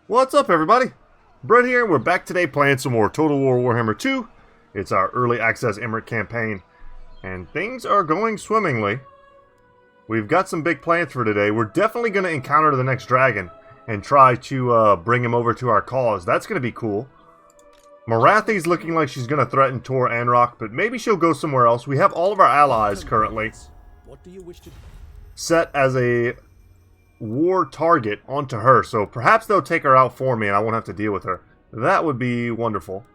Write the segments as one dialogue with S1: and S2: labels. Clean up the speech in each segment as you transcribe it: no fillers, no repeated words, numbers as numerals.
S1: What's up, everybody? Brett here, and we're back today playing some more Total War Warhammer 2. It's our early access Imrik campaign, and things are going swimmingly. We've got some big plans for today. We're definitely going to encounter the next dragon and try to bring him over to our cause. That's going to be cool. Morathi's looking like she's going to threaten Tor Anrock, but maybe she'll go somewhere else. We have all of our allies currently set as a war target onto her, so perhaps they'll take her out for me and I won't have to deal with her. That would be wonderful.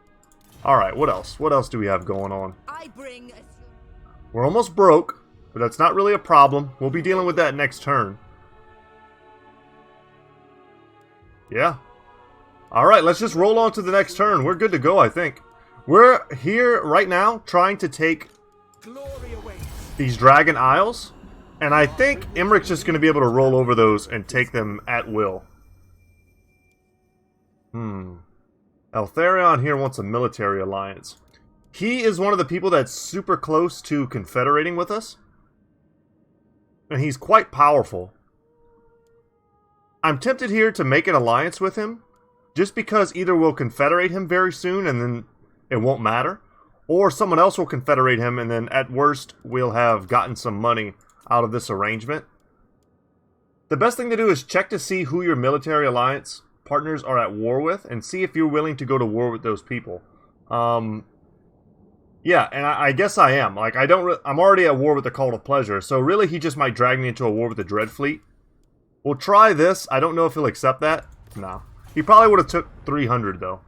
S1: Alright, what else? What else do we have going on? We're almost broke, but that's not really a problem. We'll be dealing with that next turn. Yeah. Alright, let's just roll on to the next turn. We're good to go, I think. We're here right now trying to take these Dragon Isles. And I think Imrik's just going to be able to roll over those and take them at will. Eltharion here wants a military alliance. He is one of the people that's super close to confederating with us. And he's quite powerful. I'm tempted here to make an alliance with him. Just because either we'll confederate him very soon and then it won't matter. Or someone else will confederate him and then at worst we'll have gotten some money out of this arrangement. The best thing to do is check to see who your military alliance partners are at war with and see if you're willing to go to war with those people. Yeah, and I guess I am. Like, I'm already at war with the Cult of Pleasure, so really he just might drag me into a war with the Dread Fleet. We'll try this. I don't know if he'll accept that. No. He probably would have took 300 though.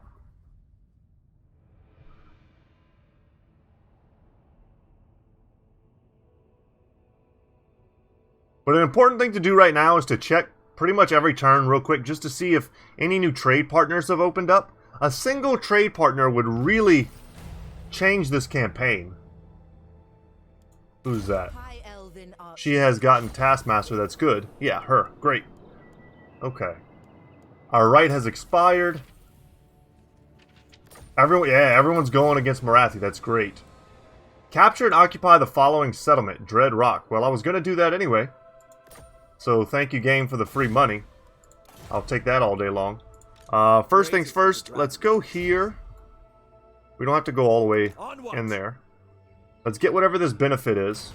S1: But an important thing to do right now is to check pretty much every turn real quick just to see if any new trade partners have opened up. A single trade partner would really change this campaign. Who's that? She has gotten Taskmaster, that's good. Yeah, her. Great. Okay. Our right has expired. Everyone's going against Morathi, that's great. Capture and occupy the following settlement, Dread Rock. Well, I was going to do that anyway. So thank you, game, for the free money. I'll take that all day long. First things first, let's go here. We don't have to go all the way in there. Let's get whatever this benefit is.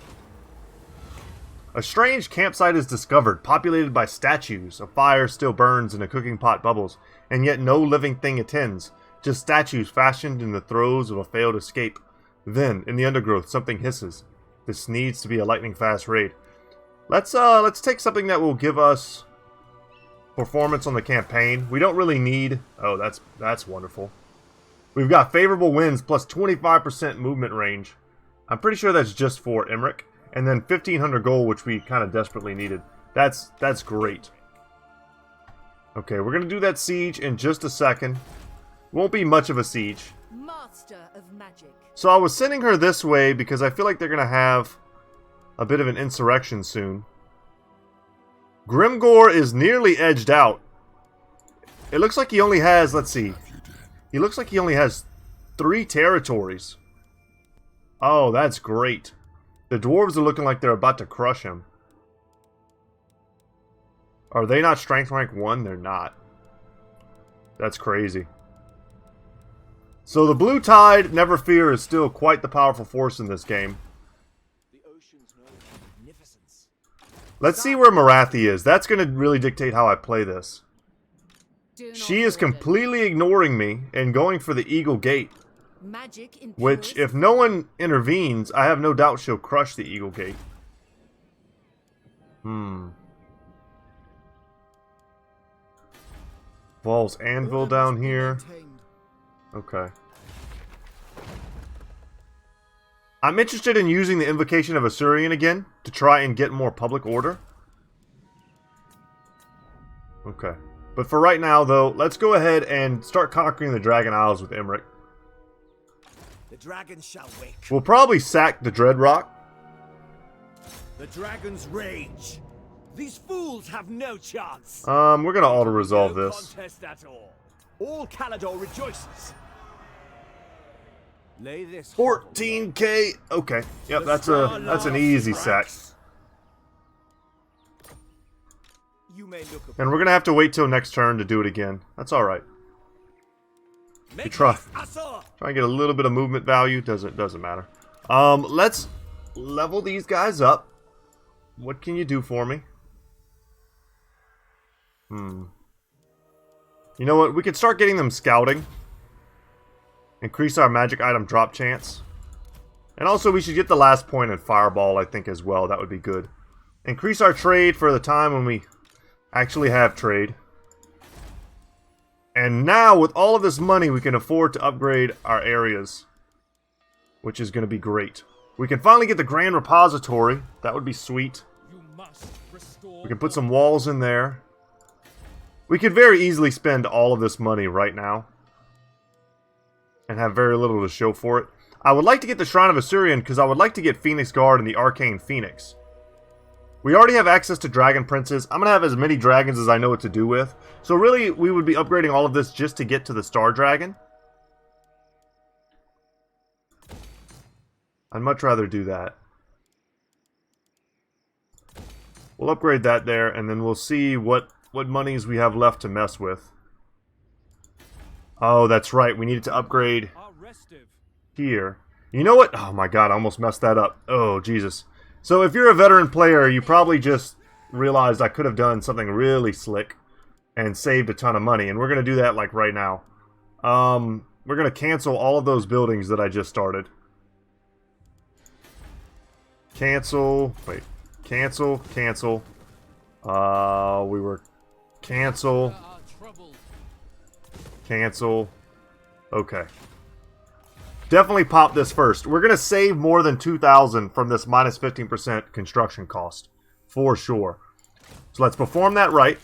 S1: A strange campsite is discovered, populated by statues. A fire still burns and a cooking pot bubbles, and yet no living thing attends. Just statues fashioned in the throes of a failed escape. Then, in the undergrowth, something hisses. This needs to be a lightning-fast raid. Let's take something that will give us performance on the campaign. We don't really need... Oh, that's wonderful. We've got favorable winds plus 25% movement range. I'm pretty sure that's just for Imrik. And then 1,500 gold, which we kind of desperately needed. That's great. Okay, we're going to do that siege in just a second. Won't be much of a siege.
S2: Master of magic.
S1: So I was sending her this way because I feel like they're going to have a bit of an insurrection soon. Grimgor is nearly edged out. It looks like he only has, let's see. He looks like he only has 3 territories. Oh, that's great. The dwarves are looking like they're about to crush him. Are they not strength rank 1? They're not. That's crazy. So the Blue Tide, never fear, is still quite the powerful force in this game. Let's see where Morathi is. That's going to really dictate how I play this. She is completely ignoring me and going for the Eagle Gate. Which, if no one intervenes, I have no doubt she'll crush the Eagle Gate. Val's Anvil down here. Okay. I'm interested in using the Invocation of Asuryan again to try and get more public order. Okay. But for right now, though, let's go ahead and start conquering the Dragon Isles with Imrik.
S3: The dragon shall wake.
S1: We'll probably sack the Dread Rock.
S3: The dragon's rage. These fools have no chance.
S1: We're gonna auto-resolve this.
S3: Contest at all Caledor rejoices. Lay this
S1: 14k. Okay. Yep, that's an easy sack.
S3: you may look
S1: And we're going to have to wait till next turn to do it again. That's alright.
S3: Make
S1: try.
S3: haste, Asur!
S1: Try and get a little bit of movement value. Doesn't matter. Let's level these guys up. What can you do for me? You know what? We could start getting them scouting. Increase our magic item drop chance. And also we should get the last point in Fireball, I think, as well. That would be good. Increase our trade for the time when we actually have trade. And now, with all of this money, we can afford to upgrade our areas. Which is going to be great. We can finally get the Grand Repository. That would be sweet. We can put some walls in there. We could very easily spend all of this money right now. And have very little to show for it. I would like to get the Shrine of Assyrian because I would like to get Phoenix Guard and the Arcane Phoenix. We already have access to Dragon Princes. I'm going to have as many dragons as I know what to do with. So really, we would be upgrading all of this just to get to the Star Dragon. I'd much rather do that. We'll upgrade that there, and then we'll see what monies we have left to mess with. Oh, that's right. We needed to upgrade here. You know what? Oh my god, I almost messed that up. Oh, Jesus. So if you're a veteran player, you probably just realized I could have done something really slick and saved a ton of money. And we're going to do that like right now. We're going to cancel all of those buildings that I just started. Cancel. Wait. Cancel. Cancel. We were... Cancel. Cancel. Okay. Definitely pop this first. We're going to save more than 2,000 from this minus 15% construction cost. For sure. So let's perform that right.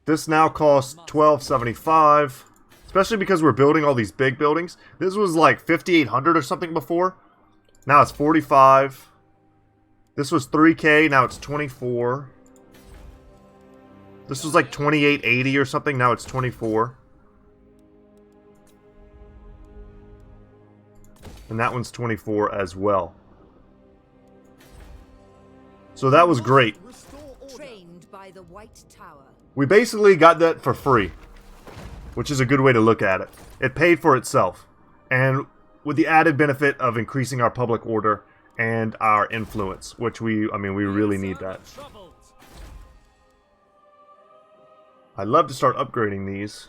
S1: This now costs $12.75. Especially because we're building all these big buildings. This was like 5,800 or something before. Now it's 45. This was 3K. Now it's 24. This was like 2880 or something. Now it's 24. And that one's 24 as well. So that was great.
S2: Trained by the White Tower.
S1: We basically got that for free. Which is a good way to look at it. It paid for itself. And with the added benefit of increasing our public order and our influence. Which we really need that. I'd love to start upgrading these.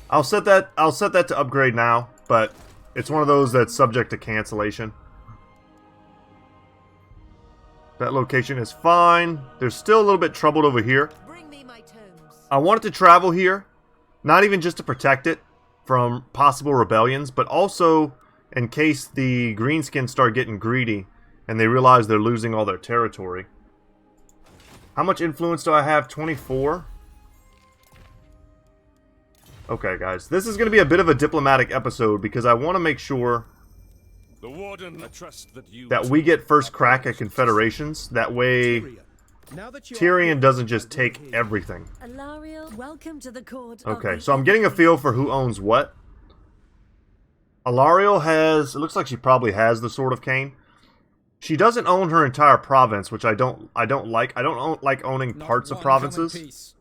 S1: I'll set that to upgrade now, but it's one of those that's subject to cancellation. That location is fine. There's still a little bit troubled over here.
S2: Bring me my tomes.
S1: I wanted to travel here, not even just to protect it from possible rebellions, but also in case the greenskins start getting greedy and they realize they're losing all their territory. How much influence do I have? 24? Okay, guys. This is going to be a bit of a diplomatic episode because I want to make sure
S4: the Warden, I trust
S1: that we get first crack at confederations. That way, Tyrion doesn't just take everything.
S2: Alariel, welcome to the court.
S1: Okay, so I'm getting a feel for who owns what. Alariel has... It looks like she probably has the Sword of Cain. She doesn't own her entire province, which I don't like. I don't like owning parts of provinces.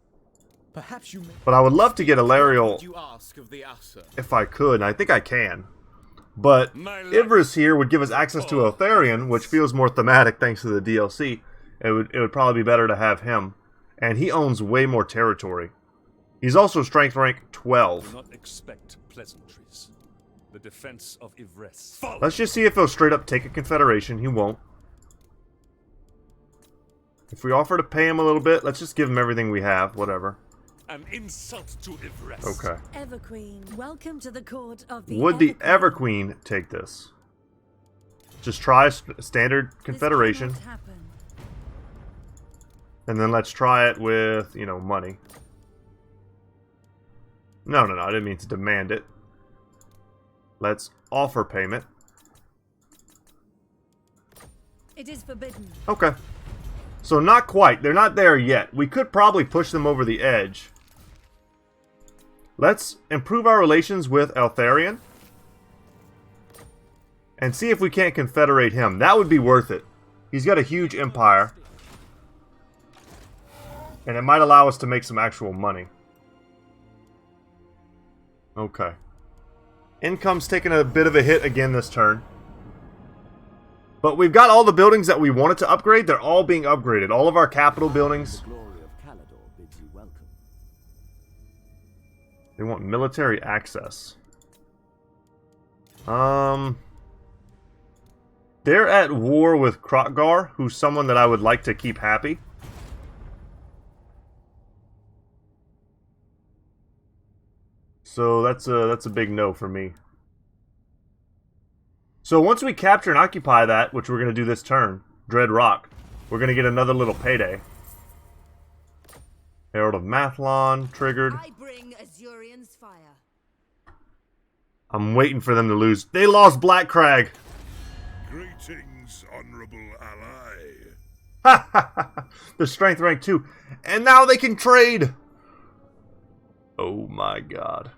S3: Perhaps you may...
S1: But I would love to get Alariel if I could, and I think I can. But Ivris here would give us access to Eltharion, which feels more thematic thanks to the DLC. It would probably be better to have him. And he owns way more territory. He's also strength rank 12.
S4: Do not expect pleasantries. The defense of Ivres.
S1: Let's just see if he'll straight up take a confederation. He won't. If we offer to pay him a little bit, let's just give him everything we have. Whatever.
S4: An insult to Ivres.
S1: Okay.
S2: Everqueen, welcome to the court of the
S1: Would the Everqueen take this? Just try a standard confederation. And then let's try it with, you know, money. No, I didn't mean to demand it. Let's offer payment.
S2: It is forbidden.
S1: Okay. So not quite. They're not there yet. We could probably push them over the edge. Let's improve our relations with Eltharion. and see if we can't confederate him. That would be worth it. He's got a huge empire. And it might allow us to make some actual money. Okay. Income's taking a bit of a hit again this turn. But we've got all the buildings that we wanted to upgrade. They're all being upgraded. All of our capital buildings.
S3: The glory of Caledor bids you welcome.
S1: They want military access. They're at war with Krokgar, who's someone that I would like to keep happy. So that's a big no for me. So once we capture and occupy that, which we're going to do this turn, Dread Rock, we're going to get another little payday. Herald of Mathlon triggered.
S2: I bring Azurian's fire.
S1: I'm waiting for them to lose. They lost Black Crag.
S5: Greetings, honorable ally.
S1: Ha ha ha! They're strength rank 2. And now they can trade! Oh my god.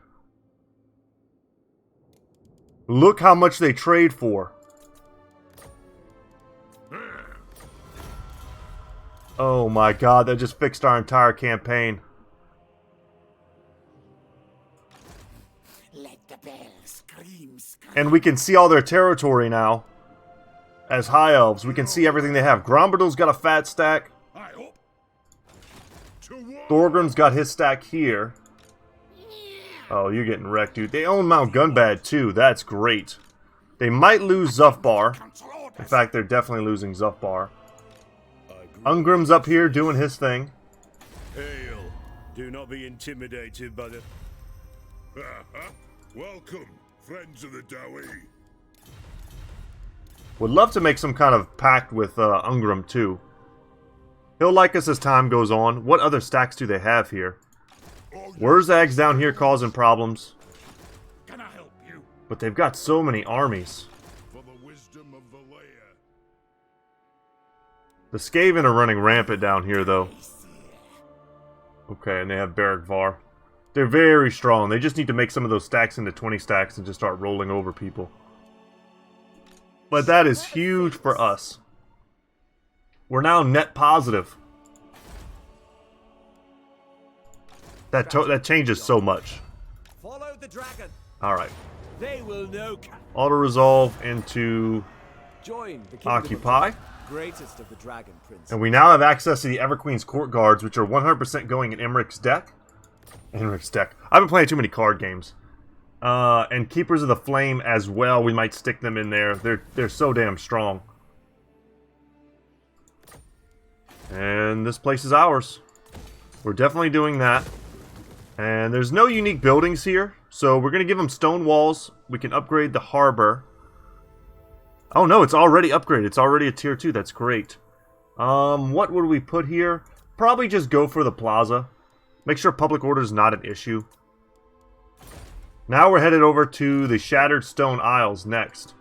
S1: Look how much they trade for. Oh my god, that just fixed our entire campaign.
S3: Let the bell scream.
S1: And we can see all their territory now. As High Elves, we can see everything they have. Grombardle's got a fat stack.
S5: I hope to war.
S1: Thorgrim's got his stack here. Oh, you're getting wrecked, dude. They own Mount Gunbad, too. That's great. They might lose Zufbar. In fact, they're definitely losing Zufbar. Ungrim's up here doing his thing.
S5: Hail. Do not be intimidated by the... Welcome, friends of the Dowie.
S1: Would love to make some kind of pact with Ungrim, too. He'll like us as time goes on. What other stacks do they have here? Wurzag's down here causing problems.
S5: Can I help you?
S1: But they've got so many armies.
S5: For the wisdom of Valea.
S1: The Skaven are running rampant down here, though. Okay, and they have Barrack-Var. They're very strong. They just need to make some of those stacks into 20 stacks and just start rolling over people. But that is huge for us. We're now net positive. That changes so much.
S3: Follow the dragon.
S1: Alright.
S3: They will know.
S1: Auto-resolve into
S3: Join the kingdom
S1: Occupy.
S3: of the greatest of the dragon princes.
S1: And we now have access to the Everqueen's Court Guards, which are 100% going in Imrik's deck. Imrik's deck. I've been playing too many card games. And Keepers of the Flame as well. We might stick them in there. They're so damn strong. And this place is ours. We're definitely doing that. And there's no unique buildings here, so we're going to give them stone walls. We can upgrade the harbor. Oh no, it's already upgraded. It's already a tier 2. That's great. What would we put here? Probably just go for the plaza. Make sure public order is not an issue. Now we're headed over to the Shattered Stone Isles next.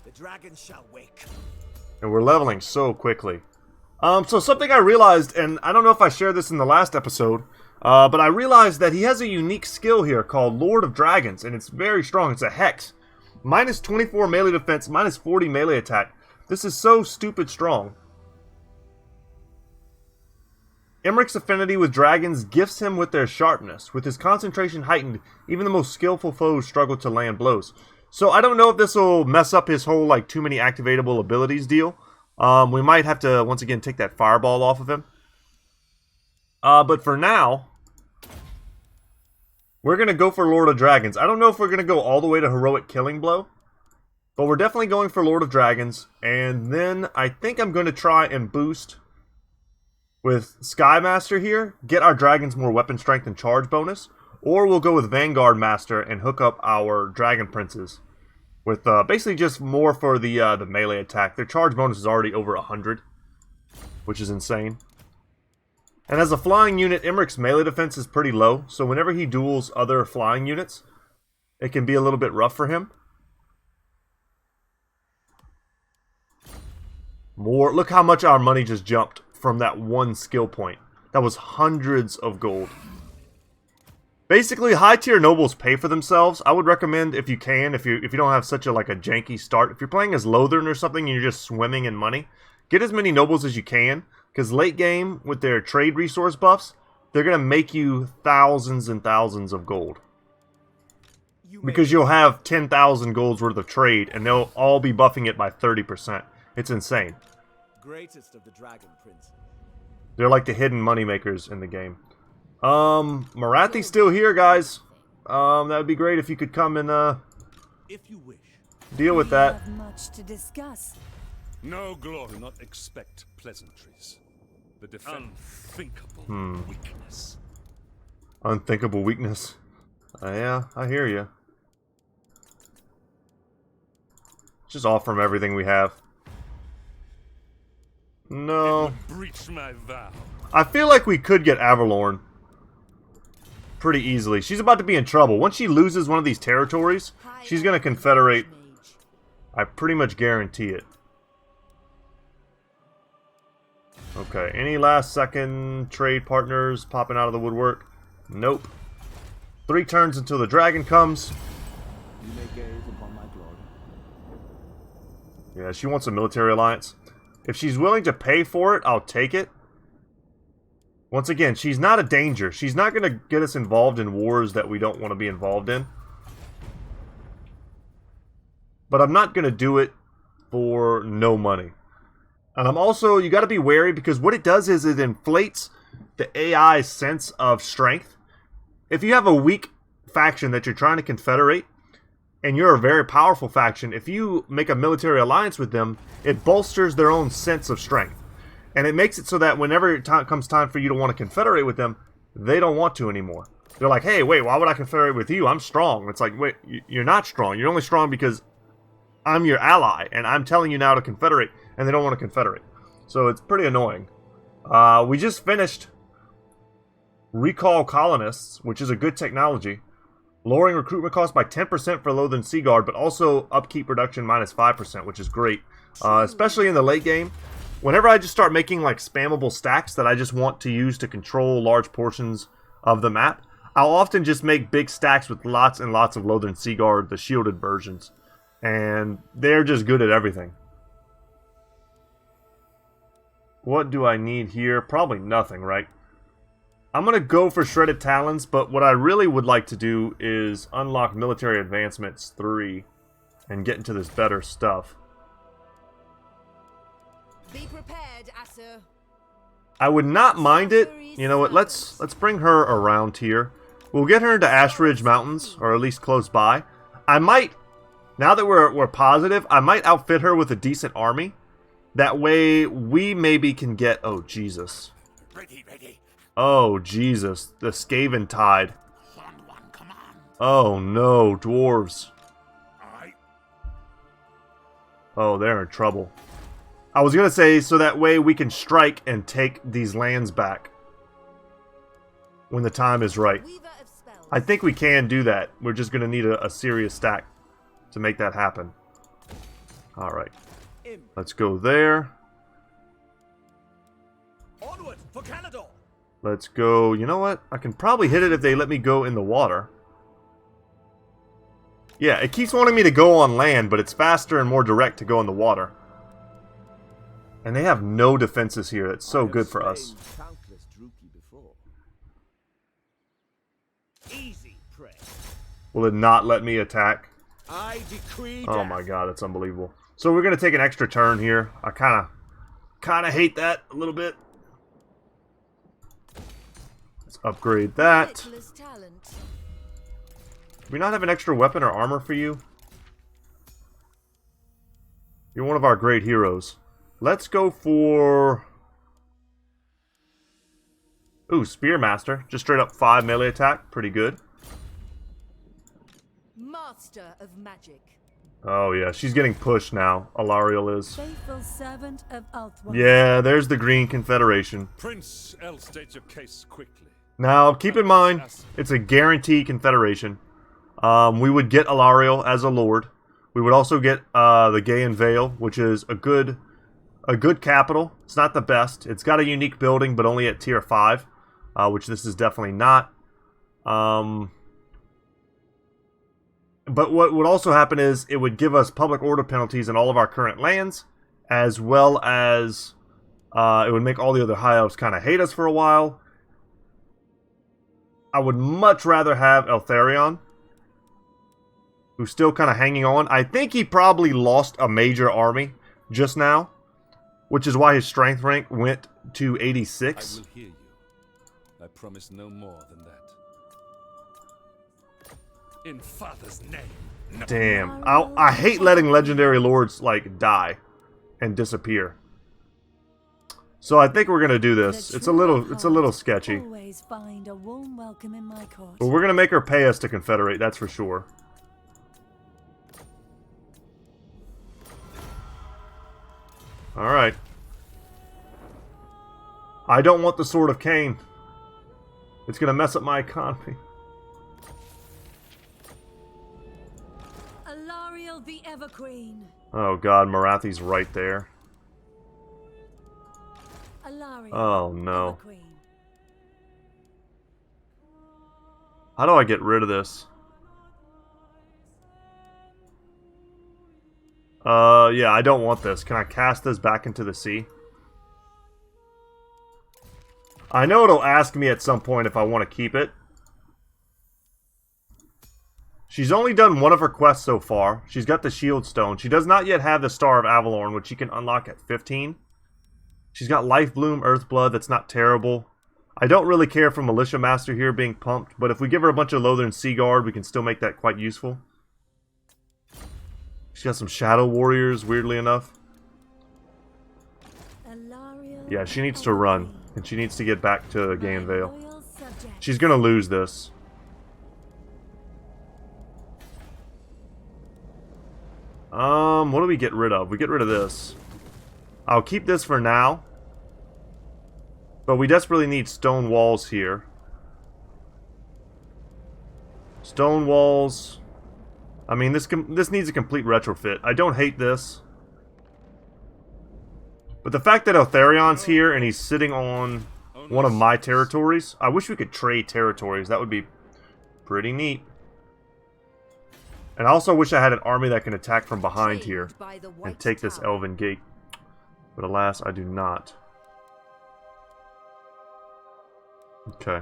S3: The dragon shall wake.
S1: And we're leveling so quickly. So something I realized, and I don't know if I shared this in the last episode, but I realized that he has a unique skill here called Lord of Dragons, and it's very strong. It's a Hex. Minus 24 melee defense, minus 40 melee attack. This is so stupid strong. Imrik's affinity with dragons gifts him with their sharpness. With his concentration heightened, even the most skillful foes struggle to land blows. So I don't know if this will mess up his whole, like, too many activatable abilities deal. We might have to, once again, take that fireball off of him. But for now, we're going to go for Lord of Dragons. I don't know if we're going to go all the way to Heroic Killing Blow. But we're definitely going for Lord of Dragons. And then I think I'm going to try and boost with Skymaster here. Get our dragons more weapon strength and charge bonus. Or we'll go with Vanguard Master and hook up our Dragon Princes. With basically just more for the melee attack. Their charge bonus is already over 100. Which is insane. And as a flying unit, Imrik's melee defense is pretty low. So whenever he duels other flying units, it can be a little bit rough for him. More. Look how much our money just jumped from that one skill point. That was hundreds of gold. Basically, high-tier nobles pay for themselves. I would recommend, if you can, if you don't have such a janky start, if you're playing as Lothern or something and you're just swimming in money, get as many nobles as you can, because late game, with their trade resource buffs, they're going to make you thousands and thousands of gold. Because you'll have 10,000 golds worth of trade, and they'll all be buffing it by 30%. It's insane.
S3: Greatest of the dragon princes.
S1: They're like the hidden moneymakers in the game. Marathi's still here, guys. That would be great if you could come and,
S3: If you wish.
S1: deal with that.
S2: We have much to discuss.
S5: No glory.
S4: Do not expect pleasantries. The unthinkable weakness.
S1: Unthinkable weakness. Yeah, I hear you. Just offer him everything we have. No.
S5: Breach my vow.
S1: I feel like we could get Avalorn pretty easily. She's about to be in trouble. Once she loses one of these territories, she's going to confederate. I pretty much guarantee it. Okay, any last second trade partners popping out of the woodwork? Nope. 3 turns until the dragon comes.
S3: You may gaze upon my glory.
S1: Yeah, she wants a military alliance. If she's willing to pay for it, I'll take it. Once again, she's not a danger. She's not going to get us involved in wars that we don't want to be involved in. But I'm not going to do it for no money. And I'm also, you got to be wary, because what it does is it inflates the AI's sense of strength. If you have a weak faction that you're trying to confederate, and you're a very powerful faction, if you make a military alliance with them, it bolsters their own sense of strength. And it makes it so that whenever it comes time for you to want to confederate with them, they don't want to anymore. They're like, hey, wait, why would I confederate with you? I'm strong. It's like, wait, you're not strong. You're only strong because I'm your ally, and I'm telling you now to confederate, and they don't want to confederate. So it's pretty annoying. We just finished Recall Colonists, which is a good technology. Lowering recruitment costs by 10% for Lothern Sea Guard, but also upkeep reduction minus 5%, which is great. Especially in the late game. Whenever I just start making like spammable stacks that I just want to use to control large portions of the map, I'll often just make big stacks with lots and lots of Lothern Sea Guard, the shielded versions. And they're just good at everything. What do I need here? Probably nothing, right? I'm going to go for Shredded Talons, but what I really would like to do is unlock Military Advancements 3 and get into this better stuff.
S2: Be prepared, Asur.
S1: I would not mind it. You know what? Let's bring her around here. We'll get her into Ash Ridge Mountains, or at least close by. I might, now that we're positive, I might outfit her with a decent army. That way we maybe can get... Oh, Jesus.
S5: Ready, ready.
S1: Oh, Jesus. The Skaven Tide. Oh, no. Dwarves.
S5: Aye.
S1: Oh, they're in trouble. I was going to say, so that way we can strike and take these lands back. When the time is right.
S2: Weaver of spells.
S1: I think we can do that. We're just going to need a serious stack to make that happen. Alright.
S3: Imrik.
S1: Let's go there.
S3: Onward for Caledor.
S1: Let's go... You know what? I can probably hit it if they let me go in the water. Yeah, it keeps wanting me to go on land, but it's faster and more direct to go in the water. And they have no defenses here. It's so good for us.
S3: Countless Druki before. Easy prey.
S1: Will it not let me attack?
S3: I decree
S1: Oh
S3: death.
S1: my god, it's unbelievable. So we're going to take an extra turn here. I kind of hate that a little bit. Let's upgrade that.
S2: Limitless talent.
S1: Do we not have an extra weapon or armor for you? You're one of our great heroes. Let's go for... Ooh, Spearmaster. Just straight up 5 melee attack. Pretty good.
S2: Master of magic.
S1: Oh yeah, she's getting pushed now. Alariel is.
S2: Faithful servant of Ulthwar.
S1: Yeah, there's the Green Confederation.
S4: Prince L, state your case quickly.
S1: Now, keep in mind, it's a guaranteed confederation. We would get Alariel as a lord. We would also get the Gaian Vale, which is a good capital. It's not the best. It's got a unique building, but only at tier 5, which this is definitely not. But what would also happen is it would give us public order penalties in all of our current lands, as well as it would make all the other high elves kind of hate us for a while. I would much rather have Eltharion, who's still kind of hanging on. I think he probably lost a major army just now, which is why his strength rank went to 86.
S4: I will hear you. I promise no more than that. In Father's name.
S1: Damn. I hate letting legendary lords, like, die and disappear. So I think we're gonna do this. It's a little sketchy.
S2: Always find a warm welcome in my court.
S1: But we're gonna make her pay us to confederate, that's for sure. Alright. I don't want the Sword of Cain. It's gonna mess up my economy.
S2: Alariel the Everqueen.
S1: Oh god, Marathi's right there.
S2: Alariel
S1: Oh no.
S2: Everqueen.
S1: How do I get rid of this? Yeah, I don't want this. Can I cast this back into the sea? I know it'll ask me at some point if I want to keep it. She's only done one of her quests so far. She's got the Shield Stone. She does not yet have the Star of Avalorn, which she can unlock at 15. She's got Life Bloom, Earthblood. That's not terrible. I don't really care for Militia Master here being pumped, but if we give her a bunch of Lothern Sea Guard, we can still make that quite useful. She's got some Shadow Warriors, weirdly enough.
S2: Alariel
S1: Yeah, she needs to run,
S2: Everqueen.
S1: and she needs to get back to Gainvale.
S2: Loyal subject.
S1: She's gonna lose this. What do we get rid of? We get rid of this. I'll keep this for now. But we desperately need stone walls here. Stone walls. I mean, this needs a complete retrofit. I don't hate this. But the fact that Eltharion's here and he's sitting on one of my territories. I wish we could trade territories. That would be pretty neat. And I also wish I had an army that can attack from behind here
S2: Trained by the
S1: and
S2: White
S1: take this
S2: Tower.
S1: Elven Gate. But alas, I do not. Okay.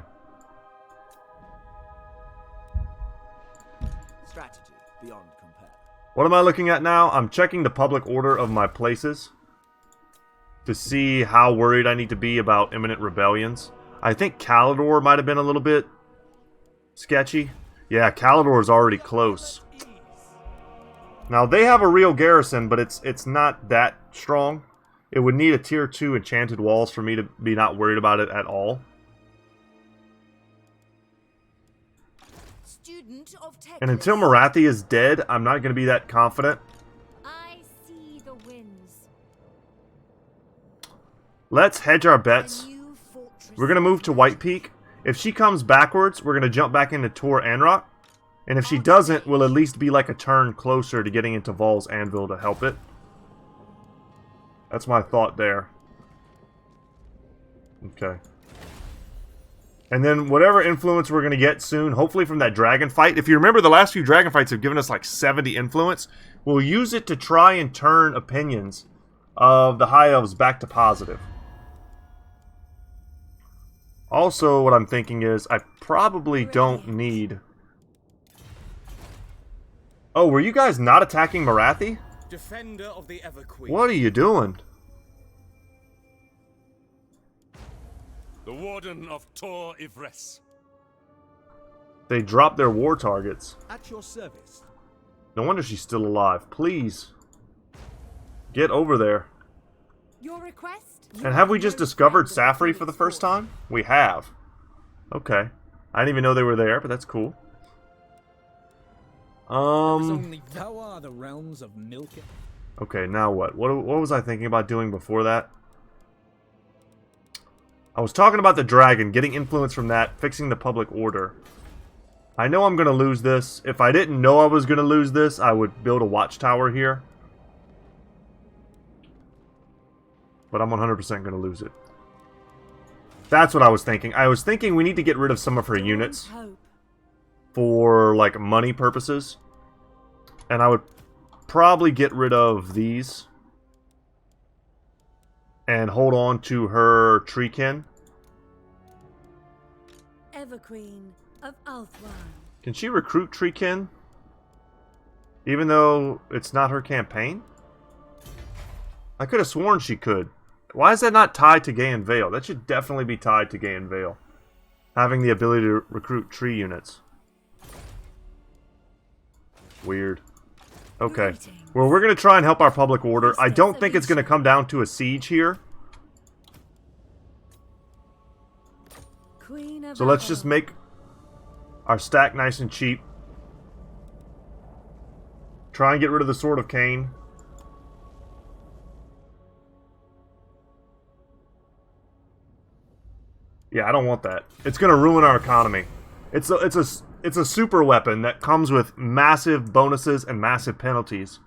S3: Strategy beyond compare.
S1: What am I looking at now? I'm checking the public order of my places to see how worried I need to be about imminent rebellions. I think Caledor might have been a little bit sketchy. Yeah, Caledor is already close. Now, they have a real garrison, but it's not that strong. It would need a tier 2 enchanted walls for me to be not worried about it at all.
S2: Student of
S1: And until Marathi is dead, I'm not going to be that confident.
S2: I see the winds.
S1: Let's hedge our bets.
S2: A new fortress
S1: We're going to move to White Peak. If she comes backwards, we're going to jump back into Tor Anrock. And if she doesn't, we'll at least be like a turn closer to getting into Vol's Anvil to help it. That's my thought there. Okay. And then whatever influence we're going to get soon, hopefully from that dragon fight. If you remember, the last few dragon fights have given us like 70 influence. We'll use it to try and turn opinions of the High Elves back to positive. Also, what I'm thinking is I probably don't need... Oh, were you guys not attacking Marathi?
S5: Defender of the Everqueen.
S1: What are you doing?
S4: The Warden of Tor Ivres.
S1: They dropped their war targets.
S3: At your service.
S1: No wonder she's still alive. Please. Get over there.
S2: Your request?
S1: And have we just discovered Safri for the first time? We have. Okay. I didn't even know they were there, but that's cool.
S6: Only thou are the realms of milk.
S1: Okay, now what? What was I thinking about doing before that? I was talking about the dragon, getting influence from that, fixing the public order. I know I'm going to lose this. If I didn't know I was going to lose this, I would build a watchtower here. But I'm 100% going to lose it. That's what I was thinking. I was thinking we need to get rid of some of her units.
S2: Hope.
S1: for like money purposes. And I would probably get rid of these and hold on to her treekin.
S2: Everqueen of Althwan.
S1: Can she recruit treekin? Even though it's not her campaign? I could have sworn she could. Why is that not tied to Gaian Vale? That should definitely be tied to Gaian Vale. Having the ability to recruit tree units. Weird. Okay. Well, we're going to try and help our public order. I don't think it's going to come down to a siege here. So let's just make our stack nice and cheap. Try and get rid of the Sword of Cain. Yeah, I don't want that. It's going to ruin our economy. It's a super weapon that comes with massive bonuses and massive penalties.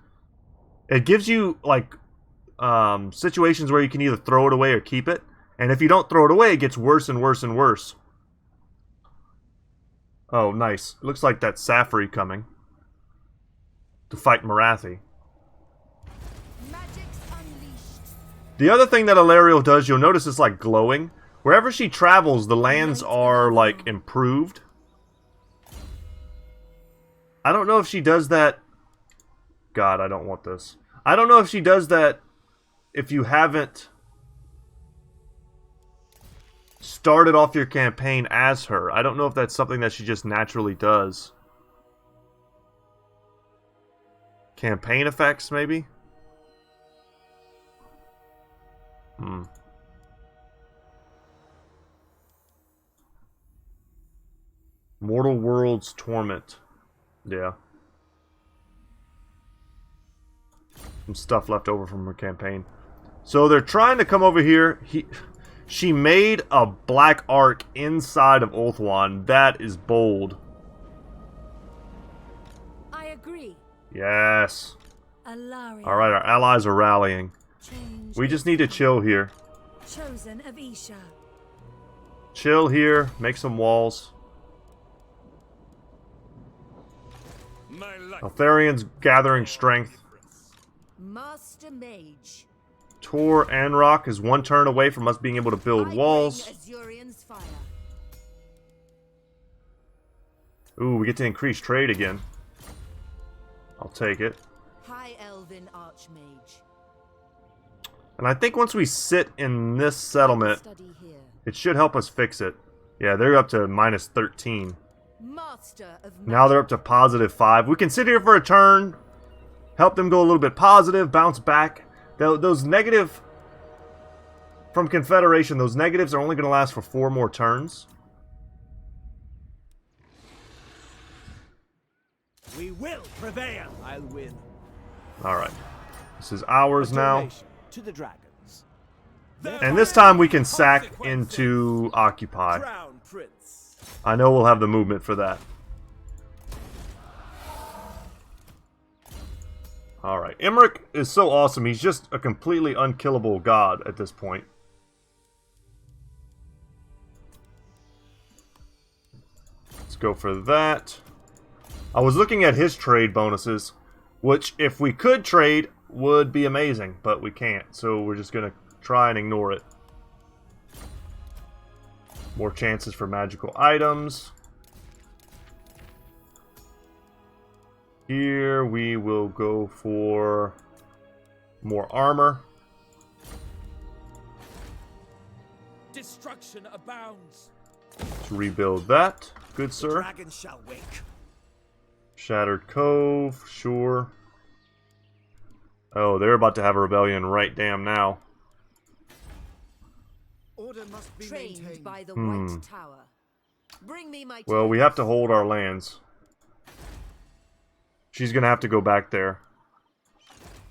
S1: It gives you like situations where you can either throw it away or keep it, and if you don't throw it away, it gets worse and worse and worse. Oh, nice. Looks like that's Safri coming to fight Morathi.
S2: Magic's unleashed.
S1: The other thing that Alariel does, you'll notice, is like glowing. Wherever she travels, the lands are, like, improved. I don't know if she does that... God, I don't want this. I don't know if she does that if you haven't started off your campaign as her. I don't know if that's something that she just naturally does. Campaign effects, maybe? Mortal World's Torment. Yeah. Some stuff left over from her campaign. So they're trying to come over here. She made a black arc inside of Ulthuan. That is bold.
S2: I agree.
S1: Yes.
S2: Alariel.
S1: Alright, our allies are rallying.
S2: Change
S1: We just need to chill here.
S2: chosen of Isha.
S1: Chill here. Make some walls.
S5: My life.
S1: Altharian's gathering strength.
S2: Master Mage.
S1: Tor Anrock is one turn away from us being able to build
S2: I
S1: walls.
S2: bring Azurian's fire.
S1: Ooh, we get to increase trade again. I'll take it.
S2: High Elven Archmage.
S1: And I think once we sit in this settlement,
S2: Study here.
S1: it should help us fix it. Yeah, they're up to minus 13.
S2: Master of
S1: Now they're up to positive 5. We can sit here for a turn, help them go a little bit positive, bounce back. Those negative from Confederation, those negatives are only going to last for 4 more turns.
S3: We will prevail. I'll win.
S1: Alright. This is ours now.
S3: Donation to the dragons.
S1: And this time we can sack into Occupy.
S3: Crown Prince.
S1: I know we'll have the movement for that. Alright. Imrik is so awesome. He's just a completely unkillable god at this point. Let's go for that. I was looking at his trade bonuses, which if we could trade would be amazing, but we can't. So we're just going to try and ignore it. More chances for magical items. Here we will go for more armor.
S6: Destruction abounds.
S1: To rebuild that. Good, sir.
S3: Dragon shall wake.
S1: Shattered Cove, sure. Oh, they're about to have a rebellion right damn now.
S3: Order must be
S2: Trained
S3: maintained.
S2: by the White Tower. Bring me my
S1: Well, we have to hold our lands. She's gonna have to go back there.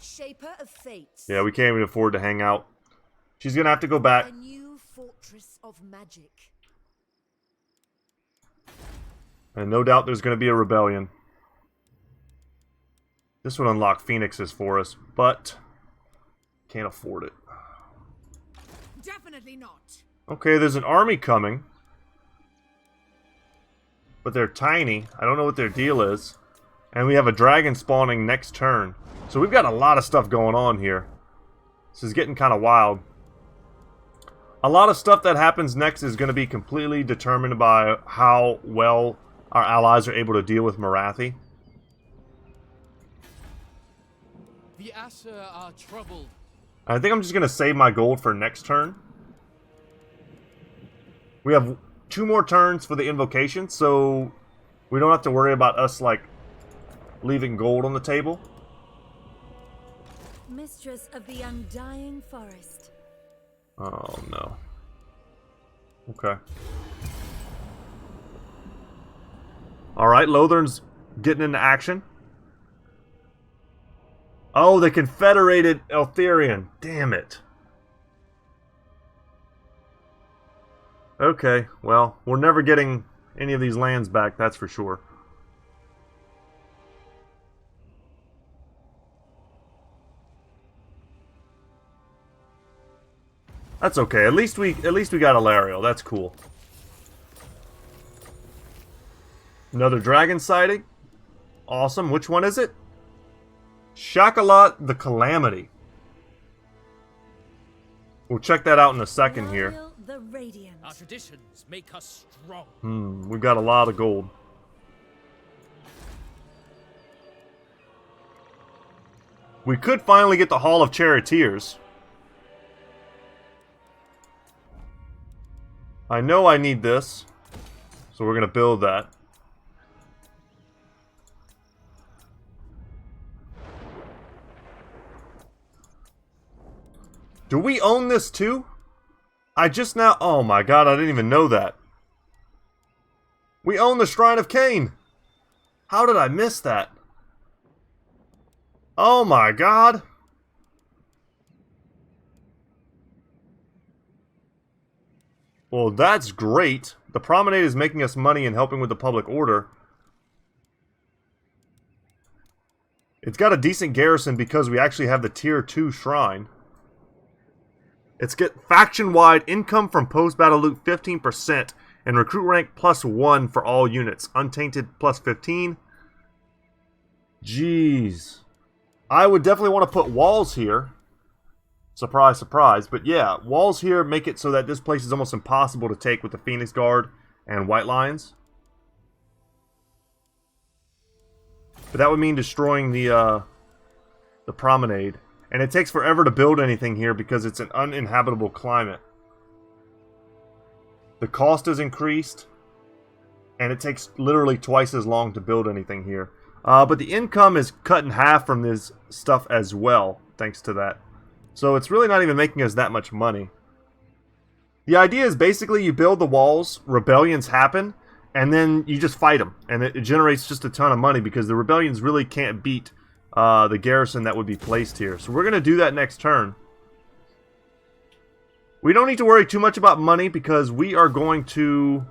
S2: Shaper of Fates.
S1: Yeah, we can't even afford to hang out. She's gonna have to go back.
S2: A new Fortress of Magic.
S1: And no doubt there's gonna be a rebellion. This would unlock Phoenixes for us, but can't afford it.
S2: Definitely not.
S1: Okay, there's an army coming. but they're tiny. I don't know what their deal is. And we have a dragon spawning next turn. So we've got a lot of stuff going on here. This is getting kind of wild. A lot of stuff that happens next is going to be completely determined by how well our allies are able to deal with Morathi.
S7: The Aser are troubled.
S1: I think I'm just going to save my gold for next turn. We have 2 more turns for the invocation, so we don't have to worry about us, like, leaving gold on the table.
S8: Mistress of the Undying Forest.
S1: Oh, no. Okay. Alright, Lothern's getting into action. Oh, the Confederated Eltharion. Damn it. Okay, well, we're never getting any of these lands back, that's for sure. That's okay. At least we got a Lariel. That's cool. Another dragon sighting. Awesome. Which one is it? Shackolot the Calamity. We'll check that out in a second here.
S8: Loyal the Radiant.
S6: Our traditions make us strong.
S1: We've got a lot of gold. We could finally get the Hall of Charioteers. I know I need this, so we're going to build that. Do we own this too? I just now... Oh my god, I didn't even know that. We own the Shrine of Cain. How did I miss that? Oh my god. Well, that's great. The Promenade is making us money and helping with the public order. It's got a decent garrison because we actually have the Tier 2 Shrine. It's get faction-wide income from post-battle loot 15% and recruit rank +1 for all units. Untainted +15. Jeez. I would definitely want to put walls here. Surprise, surprise. But yeah, walls here make it so that this place is almost impossible to take with the Phoenix Guard and White Lions. But that would mean destroying the Promenade. And it takes forever to build anything here because it's an uninhabitable climate. The cost is increased. And it takes literally twice as long to build anything here. But the income is cut in half from this stuff as well, thanks to that. So it's really not even making us that much money. The idea is basically you build the walls, rebellions happen, and then you just fight them. And it generates just a ton of money because the rebellions really can't beat the garrison that would be placed here. So we're going to do that next turn. We don't need to worry too much about money because we are going to...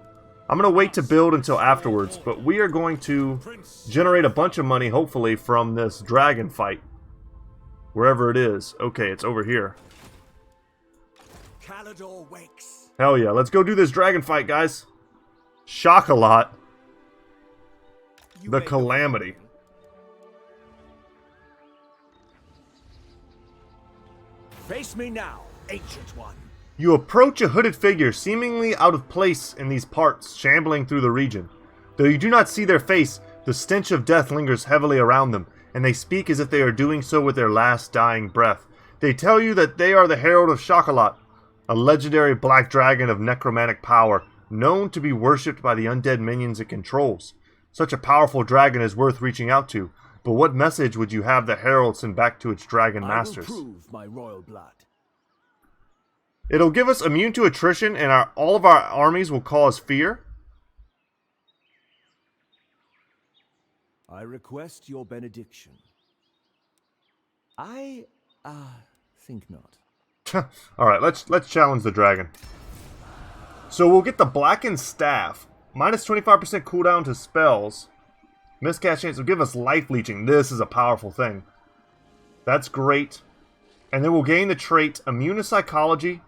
S1: I'm going to wait to build until afterwards, but we are going to generate a bunch of money, hopefully, from this dragon fight. Wherever it is. Okay, it's over here.
S3: Caledor wakes.
S1: Hell yeah, let's go do this dragon fight, guys. Shackolot the Calamity.
S3: Face me now, ancient one.
S1: You approach a hooded figure seemingly out of place in these parts, shambling through the region. Though you do not see their face, the stench of death lingers heavily around them, and they speak as if they are doing so with their last dying breath. They tell you that they are the Herald of Shackolot, a legendary black dragon of necromantic power, known to be worshipped by the undead minions it controls. Such a powerful dragon is worth reaching out to, but what message would you have the Herald send back to its dragon masters?
S3: I will prove my royal blood.
S1: It'll give us immune to attrition, and all of our armies will cause fear.
S3: I request your benediction. I think not.
S1: Alright, let's challenge the dragon. So we'll get the Blackened Staff. Minus 25% cooldown to spells. Miscast chance will give us life leeching. This is a powerful thing. That's great. And then we'll gain the trait Immune to Psychology.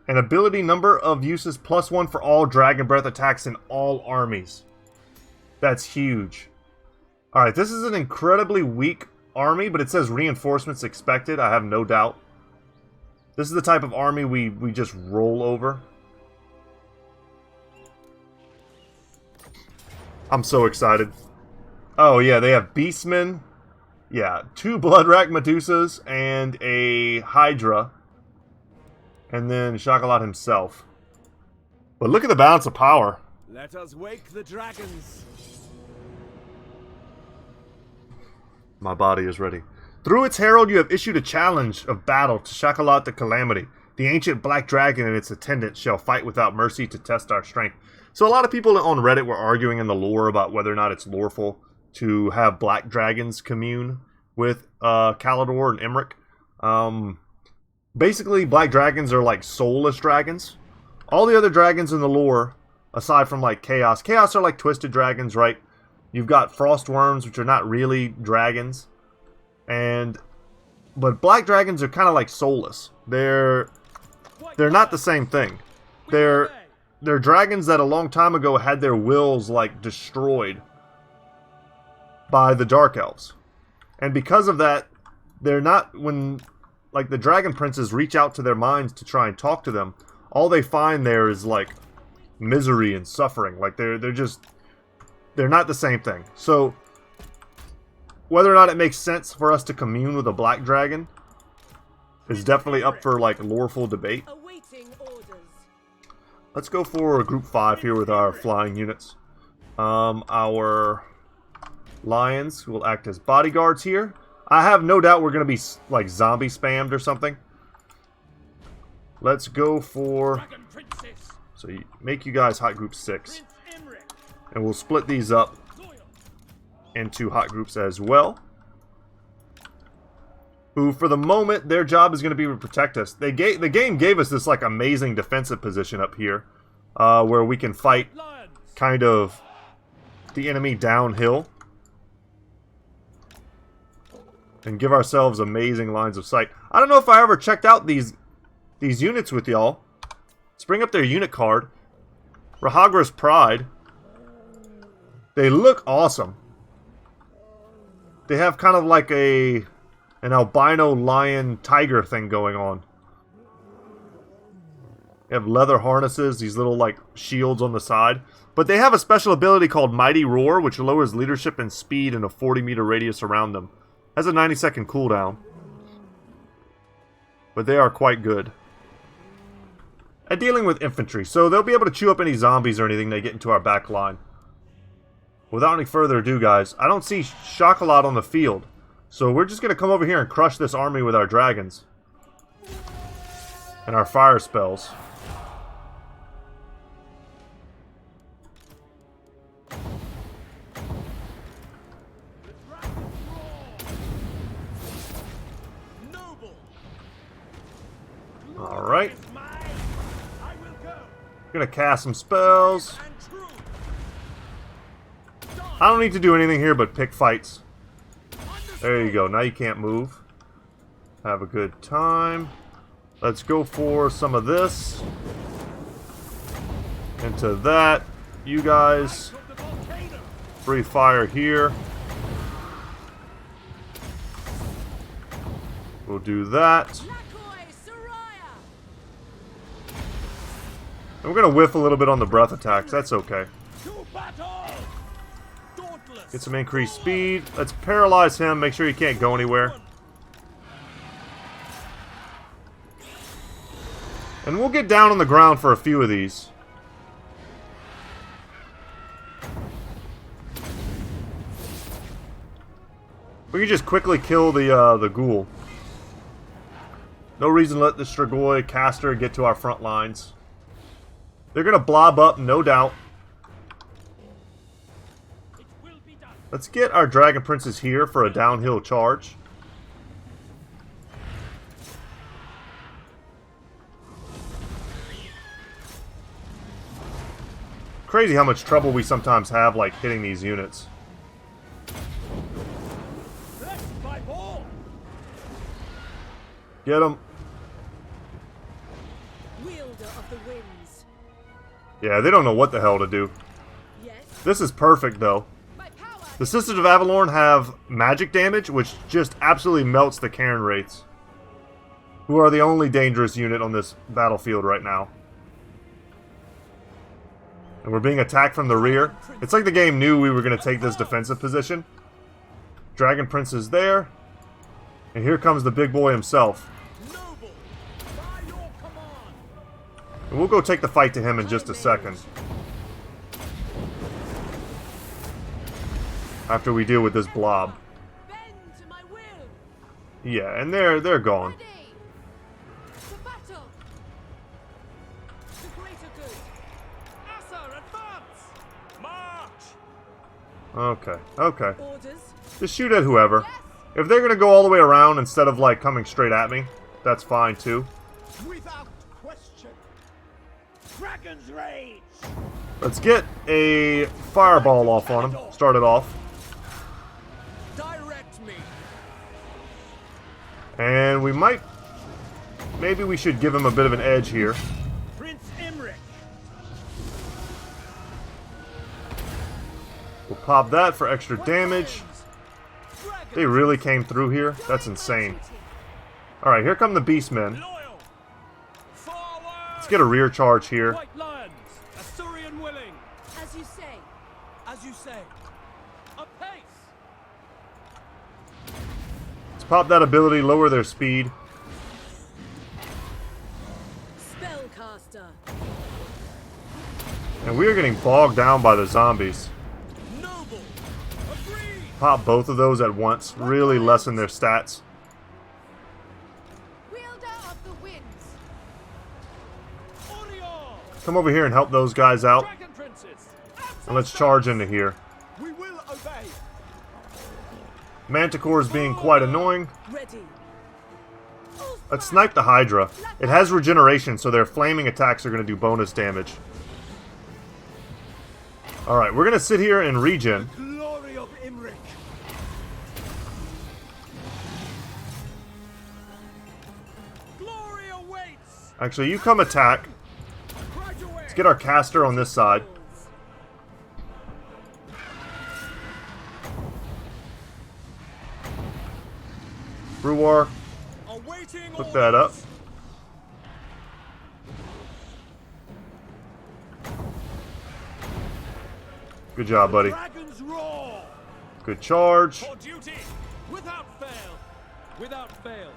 S1: An ability number of uses +1 for all Dragon Breath attacks in all armies. That's huge. Alright, this is an incredibly weak army, but it says reinforcements expected. I have no doubt. This is the type of army we just roll over. I'm so excited. Oh yeah, they have Beastmen. Yeah, 2 Bloodrack Medusas and a Hydra. And then Shackolot himself. But look at the balance of power.
S3: Let us wake the dragons.
S1: My body is ready. Through its herald, you have issued a challenge of battle to Shackolot the Calamity. The ancient black dragon and its attendants shall fight without mercy to test our strength. So a lot of people on Reddit were arguing in the lore about whether or not it's lawful to have black dragons commune with Caledor and Imrik. Basically, black dragons are like soulless dragons. All the other dragons in the lore, aside from like Chaos are like twisted dragons, right? You've got frost worms, which are not really dragons. But black dragons are kind of like soulless. They're not the same thing. They're dragons that a long time ago had their wills like destroyed by the Dark Elves. And because of that, they're not, when like the dragon princes reach out to their minds to try and talk to them, all they find there is like misery and suffering. Like they're not the same thing. So whether or not it makes sense for us to commune with a black dragon is definitely up for like loreful debate.
S2: Awaiting orders.
S1: Let's go for a group 5 here with our flying units. Our lions will act as bodyguards here. I have no doubt we're going to be like zombie spammed or something. Let's go for... So make you guys hot group 6. And we'll split these up into hot groups as well. Who, for the moment, their job is going to be to protect us. The game gave us this like amazing defensive position up here, where we can fight kind of the enemy downhill and give ourselves amazing lines of sight. I don't know if I ever checked out these units with y'all. Let's bring up their unit card. Rahagra's Pride. They look awesome. They have kind of like an albino lion tiger thing going on. They have leather harnesses, these little like shields on the side. But they have a special ability called Mighty Roar, which lowers leadership and speed in a 40-meter radius around them. Has a 90-second cooldown. But they are quite good at dealing with infantry. So they'll be able to chew up any zombies or anything they get into our back line. Without any further ado, guys, I don't see Shackolot on the field. So we're just going to come over here and crush this army with our dragons. And our fire spells. Alright. Gonna cast some spells. I don't need to do anything here but pick fights. There you go. Now you can't move. Have a good time. Let's go for some of this. Into that. You guys. Free fire here. We'll do that. And we're going to whiff a little bit on the breath attacks. That's okay. Get some increased speed. Let's paralyze him. Make sure he can't go anywhere. And we'll get down on the ground for a few of these. We can just quickly kill the ghoul. No reason to let the Strigoi caster get to our front lines. They're going to blob up, no doubt. Let's get our Dragon Princes here for a downhill charge. Crazy how much trouble we sometimes have, like, hitting these units. Get them.
S2: Wielder of the winds.
S1: Yeah, they don't know what the hell to do.
S2: Yes.
S1: This is perfect, though. The Sisters of Avalorn have magic damage, which just absolutely melts the Cairn Wraiths, who are the only dangerous unit on this battlefield right now. And we're being attacked from the rear. It's like the game knew we were going to take this defensive position. Dragon Prince is there. And here comes the big boy himself. And we'll go take the fight to him in just a second. After we deal with this blob. Yeah, and they're gone. Okay, okay. Just shoot at whoever. If they're gonna go all the way around instead of like coming straight at me, that's fine too.
S3: Without question. Dragon's Rage!
S1: Let's get a fireball off on him. Start it off.
S3: Direct me.
S1: And we might... Maybe we should give him a bit of an edge here.
S3: Prince Imrik.
S1: We'll pop that for extra damage. They really came through here? That's insane. Alright, here come the Beastmen. Let's get a rear charge here.
S3: White Lions, Asturian willing.
S2: As you say.
S3: As you say. A pace.
S1: Let's pop that ability, lower their speed.
S8: Spellcaster.
S1: And we are getting bogged down by the zombies.
S3: Noble. Agreed.
S1: Pop both of those at once. Really lessen their stats.
S2: Wielder of the winds.
S3: Orion.
S1: Come over here and help those guys out.
S3: Dragon Princess.
S1: And let's charge into here.
S3: We will obey.
S1: Manticore is being quite annoying.
S8: Ready.
S1: Let's snipe the Hydra. It has regeneration, so their flaming attacks are going to do bonus damage. Alright, we're going to sit here and regen.
S3: Glory of Imrik. Glory awaits.
S1: Actually, you come attack. Let's get our caster on this side. Bruwar,
S3: Awaiting
S1: hook that up. Good job, buddy.
S3: Dragon's roar.
S1: Good charge.
S3: For duty. Without fail. Without fail.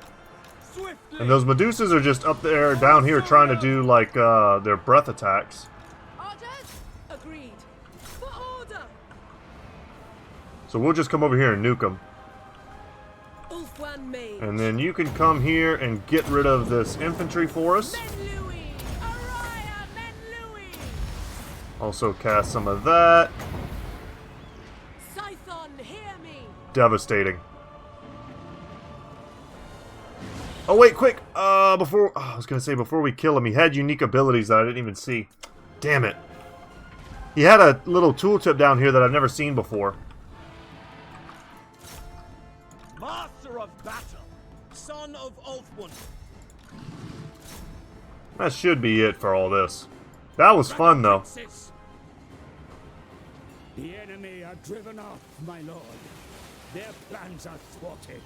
S3: Swiftly.
S1: And those Medusas are just up there, down here, trying to do, like, their breath attacks.
S2: Orders.
S8: Agreed. For order.
S1: So we'll just come over here and nuke them.
S8: Ulfwan Mage.
S1: And then you can come here and get rid of this infantry for us.
S8: Men Louis. Araya Men Louis.
S1: Also cast some of that.
S8: Scython, hear me.
S1: Devastating. Oh wait, quick! I was gonna say before we kill him, he had unique abilities that I didn't even see. Damn it! He had a little tooltip down here that I've never seen before.
S3: Master of battle. Son of Ulfwun.
S1: That should be it for all this. That was fun though.
S5: The enemy are driven off, my lord. Their plans are thwarted.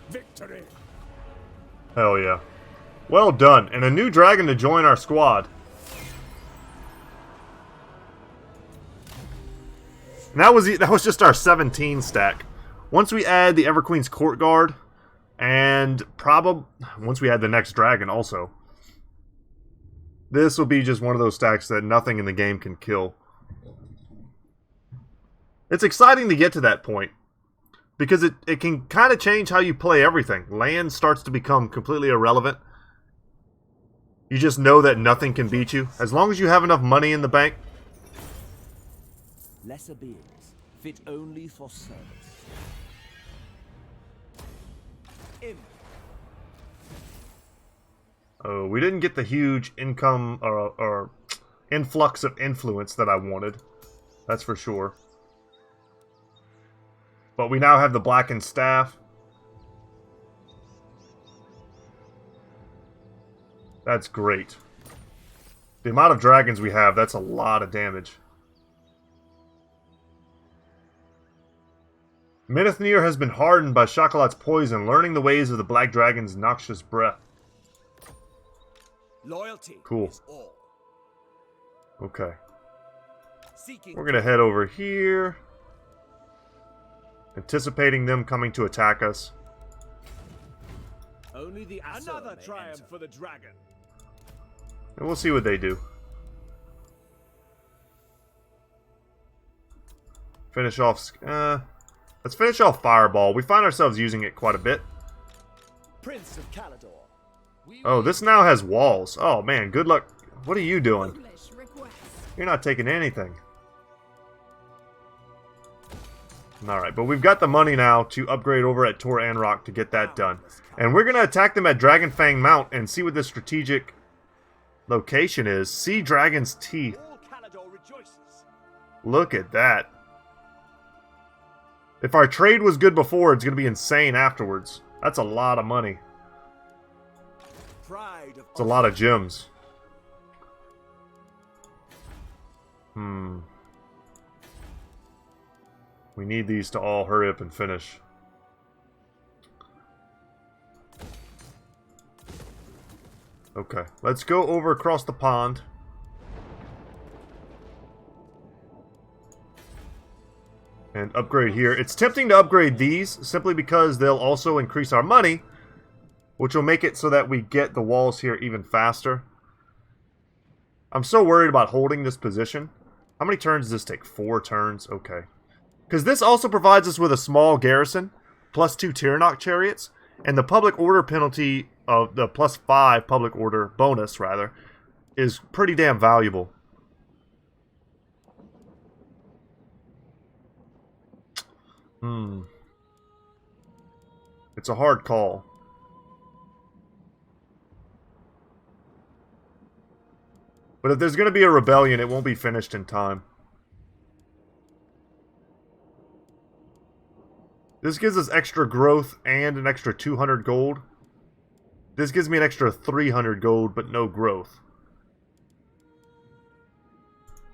S5: Victory!
S1: Hell yeah. Well done, and a new dragon to join our squad. And that was just our 17 stack. Once we add the Everqueen's Court Guard, and once we add the next dragon also, this will be just one of those stacks that nothing in the game can kill. It's exciting to get to that point, because it can kind of change how you play everything. Land starts to become completely irrelevant. You just know that nothing can beat you. As long as you have enough money in the bank.
S9: Lesser beings, fit only for service.
S1: Oh, we didn't get the huge income or influx of influence that I wanted. That's for sure. But we now have the blackened staff. That's great. The amount of dragons we have, that's a lot of damage. Menethneer has been hardened by Shackolot's poison, learning the ways of the Black Dragon's noxious breath.
S9: Loyalty
S1: Cool.
S9: is all.
S1: Okay.
S9: Seeking
S1: We're gonna head over here. Anticipating them coming to attack us.
S9: only the Asur
S3: Another
S9: may
S3: triumph
S9: enter.
S3: for the dragon.
S1: And we'll see what they do. Finish off... let's finish off Fireball. We find ourselves using it quite a bit.
S3: Prince of Caledor.
S1: Oh, this now has walls. Oh, man, good luck. What are you doing?
S2: Foolish request.
S1: You're not taking anything. Alright, but we've got the money now to upgrade over at Tor Anrock to get that done. And we're going to attack them at Dragonfang Mount and see what this strategic location is. See Dragon's Teeth.
S3: All Caledor rejoices.
S1: Look at that. If our trade was good before, it's going to be insane afterwards. That's a lot of money.
S3: Pride of
S1: It's a lot of gems. We need these to all hurry up and finish. Okay, let's go over across the pond. And upgrade here. It's tempting to upgrade these simply because they'll also increase our money, which will make it so that we get the walls here even faster. I'm so worried about holding this position. How many turns does this take? 4 turns? Okay. Because this also provides us with a small garrison, plus 2 Tyrannok chariots, and the public order penalty of the plus 5 public order bonus, rather, is pretty damn valuable. It's a hard call. But if there's going to be a rebellion, it won't be finished in time. This gives us extra growth and an extra 200 gold. This gives me an extra 300 gold, but no growth.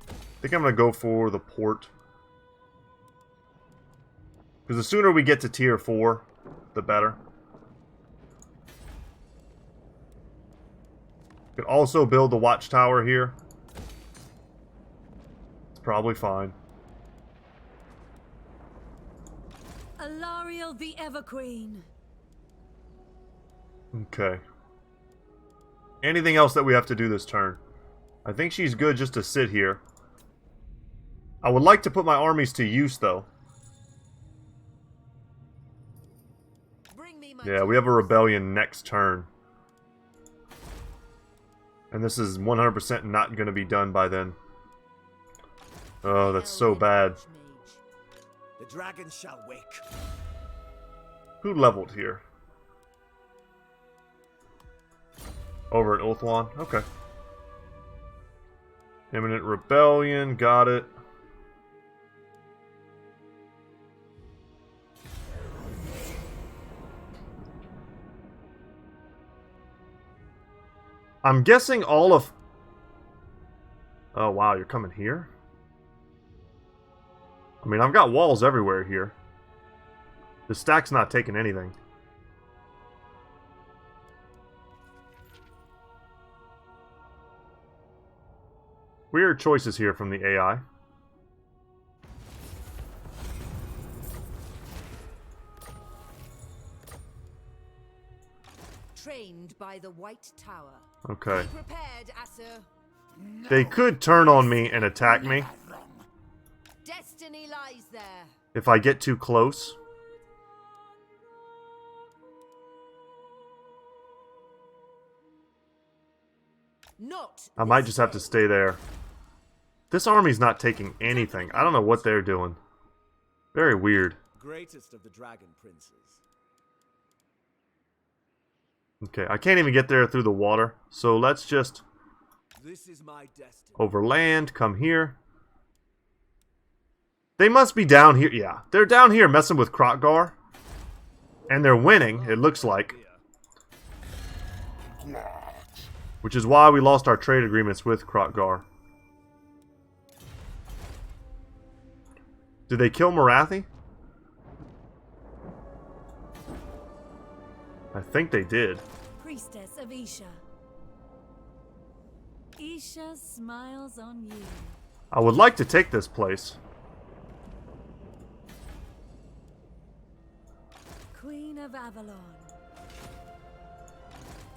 S1: I think I'm going to go for the port. Because the sooner we get to tier 4, the better. Could also build the watchtower here. It's probably fine.
S8: Alariel the Everqueen.
S1: Okay. Anything else that we have to do this turn? I think she's good just to sit here. I would like to put my armies to use, though.
S2: Bring me my
S1: Yeah, we have a rebellion next turn. And this is 100% not going to be done by then. Oh, that's so bad.
S3: The dragon shall wake.
S1: Who leveled here? Over at Ulthuan? Okay. Imminent Rebellion, got it. I'm guessing all of... Oh, wow, you're coming here? I mean, I've got walls everywhere here. The stack's not taking anything. Weird choices here from the AI.
S2: trained by the White Tower.
S1: Okay.
S2: Be prepared, Asur.
S1: They could turn on me and attack me
S2: Destiny lies there.
S1: if I get too close.
S2: Not
S1: I might just have to stay there. This army's not taking anything. I don't know what they're doing. Very weird.
S3: Greatest of the dragon princes.
S1: Okay, I can't even get there through the water. So let's just
S3: This is my destiny.
S1: overland, come here. They must be down here. Yeah, they're down here messing with Krotgar. And they're winning, it looks like. Which is why we lost our trade agreements with Krotgar. Did they kill Morathi? I think they did.
S8: Priestess of Isha. Isha smiles on you.
S1: I would like to take this place.
S8: Queen of Avalon.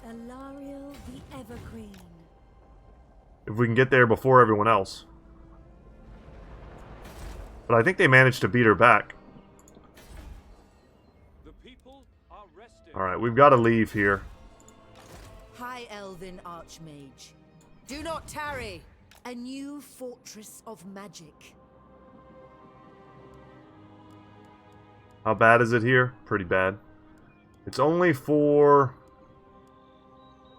S8: Alariel the Evergreen.
S1: If we can get there before everyone else. But I think they managed to beat her back.
S3: The people are resting.
S1: Alright, we've got to leave here.
S2: High Elven Archmage. Do not tarry. A new fortress of magic.
S1: How bad is it here? Pretty bad. It's only for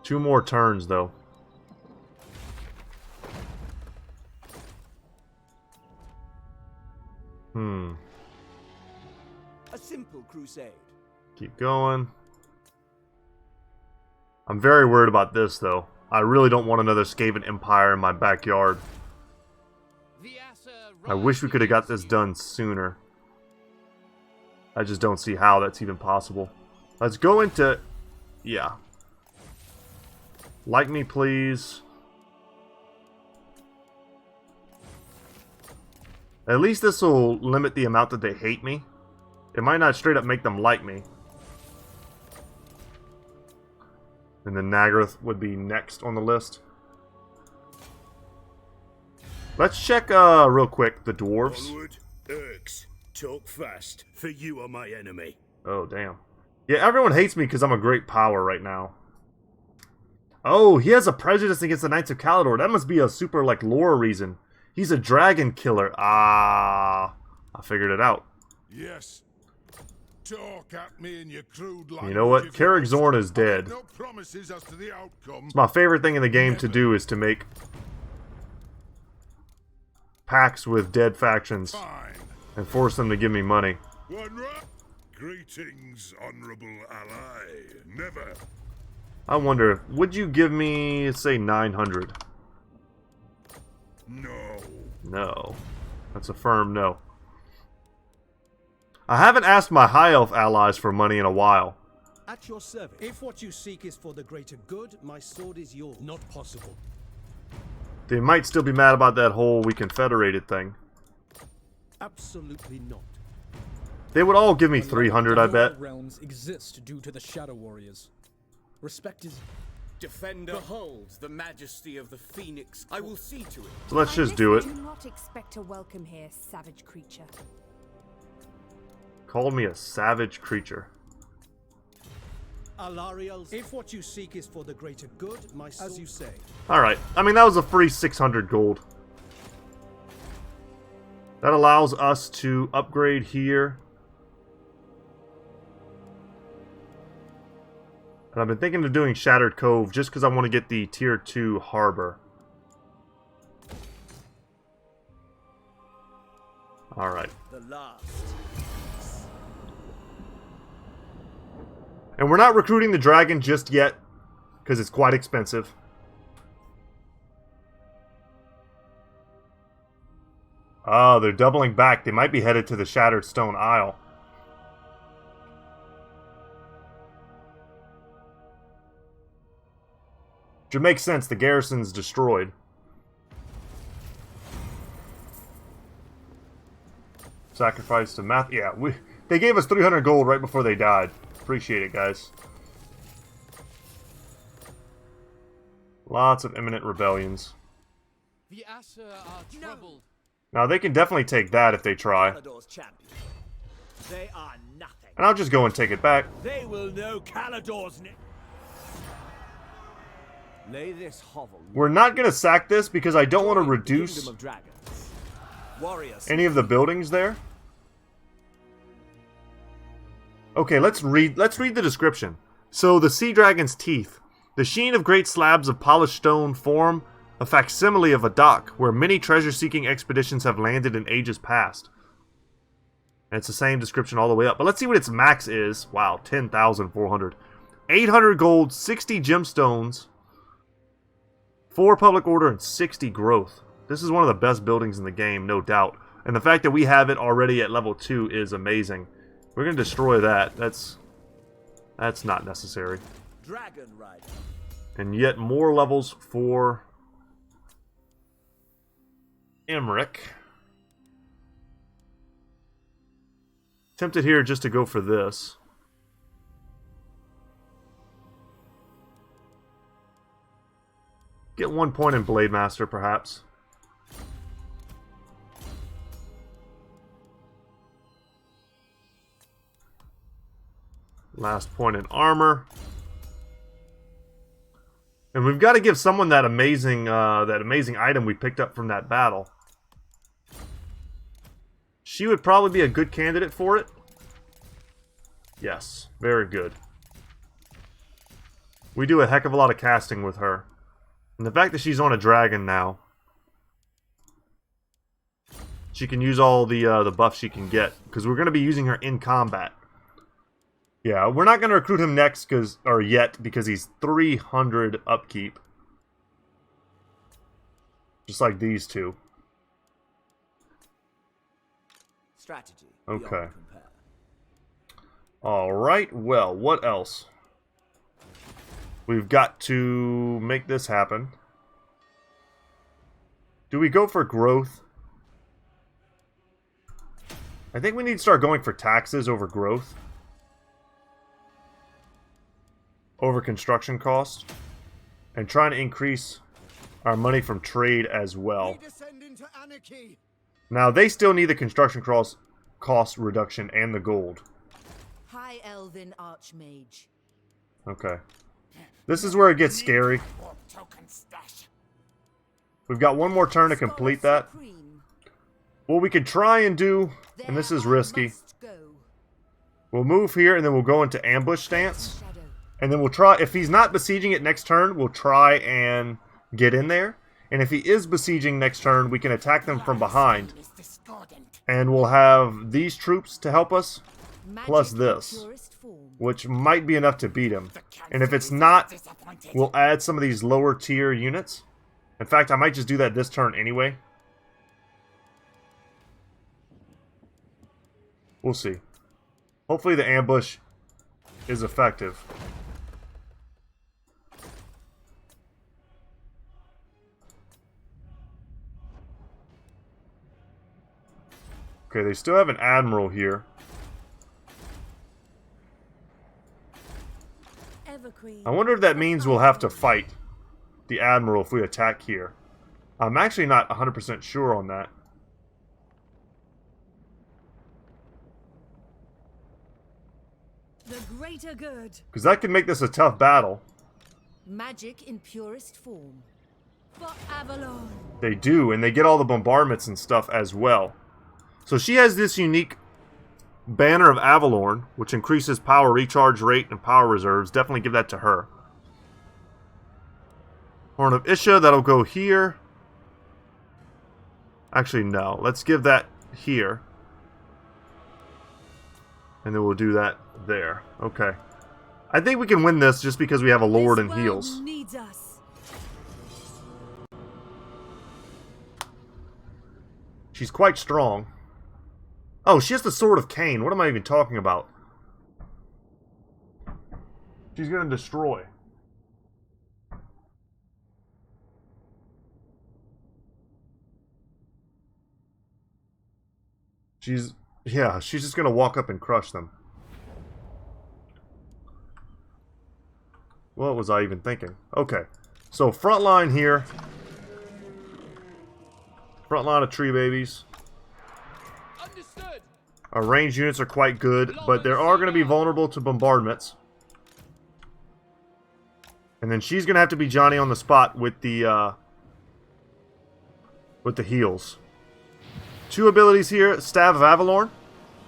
S1: 2 more turns, though.
S9: A simple crusade.
S1: Keep going. I'm very worried about this, though. I really don't want another Skaven Empire in my backyard.
S7: The Asa
S1: I wish we could have got this done sooner. I just don't see how that's even possible. Let's go into... Yeah. Like me, please. At least this will limit the amount that they hate me. It might not straight up make them like me. And then Nagaroth would be next on the list. Let's check real quick the dwarves.
S5: Onward, Urks. Talk fast, for you are my enemy.
S1: Oh, damn. Yeah, everyone hates me because I'm a great power right now. Oh, he has a prejudice against the Knights of Caledor. That must be a super, like, lore reason. He's a dragon killer. Ah, I figured it out.
S5: Yes. Talk at me in your crude language.
S1: You know what? Carrick Zorn is dead.
S5: No promises as to the outcome.
S1: It's my favorite thing in the game to do is to make pacts with dead factions
S5: Fine.
S1: and force them to give me money.
S5: Greetings, honorable ally. Never.
S1: I wonder, would you give me, say, 900?
S5: No.
S1: No. That's a firm no. I haven't asked my High Elf allies for money in a while.
S9: At your service.
S10: If what you seek is for the greater good, my sword is yours.
S6: Not possible.
S1: They might still be mad about that whole we confederated thing.
S10: Absolutely not.
S1: They would all give me 300, I bet.
S6: Realms exist due to the Shadow Warriors. Respect is...
S9: Defender holds the majesty of the Phoenix. I will see to it.
S1: So let's just do it.
S8: Do not expect a welcome here, savage creature.
S1: Called me a savage creature.
S10: Alariel, if what you seek is for the greater good, my sword... As you say.
S1: Alright, I mean that was a free 600 gold. That allows us to upgrade here. And I've been thinking of doing Shattered Cove just because I want to get the tier 2 harbor. Alright.
S9: The last.
S1: And we're not recruiting the dragon just yet, because it's quite expensive. Oh, they're doubling back. They might be headed to the Shattered Stone Isle. Which makes sense, the garrison's destroyed. Sacrifice to math. Yeah, they gave us 300 gold right before they died. Appreciate it, guys. Lots of imminent rebellions.
S7: The Asa are troubled.
S1: Now, they can definitely take that if they try.
S9: Caledor's champion. They are nothing.
S1: And I'll just go and take it back.
S9: They will know Caledor's name. Lay this hovel.
S1: We're not going to sack this because I don't want to
S9: Join the
S1: reduce
S9: Kingdom of Dragons. Warriors.
S1: any of the buildings there. Okay, let's read the description. So, the sea dragon's teeth. The sheen of great slabs of polished stone form a facsimile of a dock where many treasure-seeking expeditions have landed in ages past. And it's the same description all the way up. But let's see what its max is. Wow, 10,400. 800 gold, 60 gemstones, 4 public order, and 60 growth. This is one of the best buildings in the game, no doubt. And the fact that we have it already at level 2 is amazing. We're going to destroy that. That's That's not necessary.
S9: Dragon Rider.
S1: And yet more levels for Imrik. Tempted here just to go for this. Get 1 point in Blade Master, perhaps. Last point in armor. And we've got to give someone that amazing item we picked up from that battle. She would probably be a good candidate for it. Yes, very good. We do a heck of a lot of casting with her. And the fact that she's on a dragon now, she can use all the buffs she can get, because we're going to be using her in combat. Yeah, we're not going to recruit him next, yet, because he's 300 upkeep. Just like these two.
S9: Strategy.
S1: Okay. Alright, well, what else? We've got to make this happen. Do we go for growth? I think we need to start going for taxes over growth. Over construction cost. And trying to increase our money from trade as well. Now, they still need the construction cost reduction and the gold.
S2: High Elven Archmage.
S1: Okay. This is where it gets scary. We've got one more turn to complete that. What we could try and do, and this is risky, we'll move here and then we'll go into ambush stance. And then we'll try, if he's not besieging it next turn, we'll try and get in there. And if he is besieging next turn, we can attack them from behind. And we'll have these troops to help us, plus this, which might be enough to beat him. And if it's not, we'll add some of these lower tier units. In fact, I might just do that this turn anyway. We'll see. Hopefully the ambush is effective. Okay, they still have an admiral here. I wonder if that means we'll have to fight the admiral if we attack here. I'm actually not 100% sure on that.
S8: The greater good.
S1: Because that could make this a tough battle.
S2: Magic in purest form.
S8: For Avalon.
S1: They do, and they get all the bombardments and stuff as well. So she has this unique Banner of Avalon, which increases power recharge rate and power reserves. Definitely give that to her. Horn of Isha, that'll go here. Actually, no. Let's give that here. And then we'll do that there. Okay. I think we can win this just because we have a Lord and heals.
S8: Needs us.
S1: She's quite strong. Oh, she has the Sword of Cain. What am I even talking about? She's going to destroy. She's just going to walk up and crush them. What was I even thinking? Okay. So, front line here. Front line of tree babies. Our range units are quite good, but they are going to be vulnerable to bombardments. And then she's going to have to be Johnny on the spot with the heals. Two abilities here. Staff of Avalon.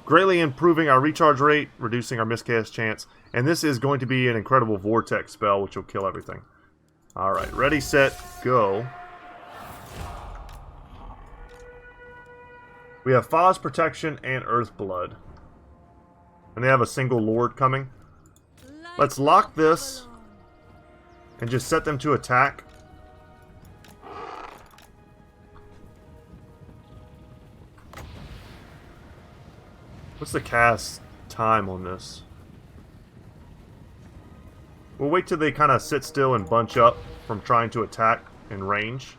S1: Greatly improving our recharge rate, reducing our miscast chance. And this is going to be an incredible Vortex spell, which will kill everything. Alright, ready, set, go. We have Foz Protection and Earth Blood. And they have a single Lord coming. Let's lock this. And just set them to attack. What's the cast time on this? We'll wait till they kind of sit still and bunch up from trying to attack in range.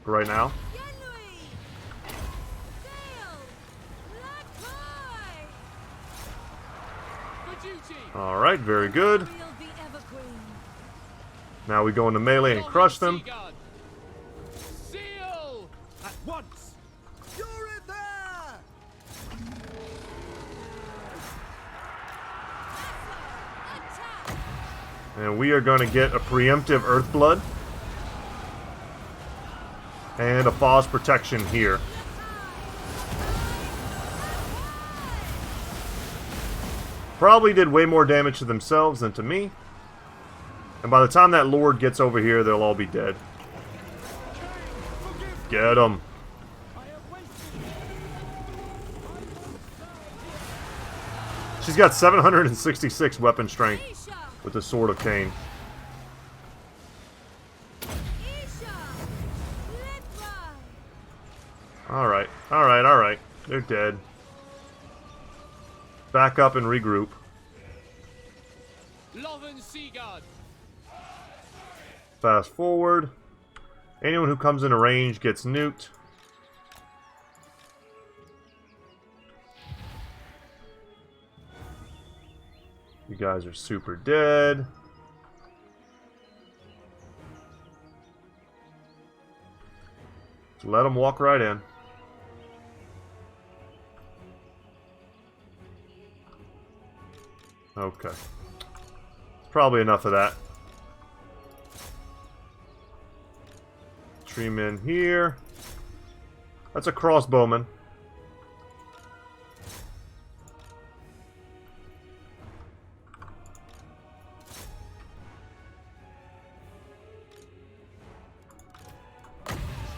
S1: Right now. Alright, very good. Now we go into melee and crush them.
S3: Seal! At once!
S5: You're it there!
S1: And we are going to get a preemptive Earthblood. And a Pause Protection here. Probably did way more damage to themselves than to me. And by the time that Lord gets over here, they'll all be dead. Get them. She's got 766 weapon strength with the Sword of Cain. Alright, alright, alright. They're dead. Back up and regroup. Fast forward. Anyone who comes into range gets nuked. You guys are super dead. Just let them walk right in. Okay. Probably enough of that. Tree men here. That's a crossbowman.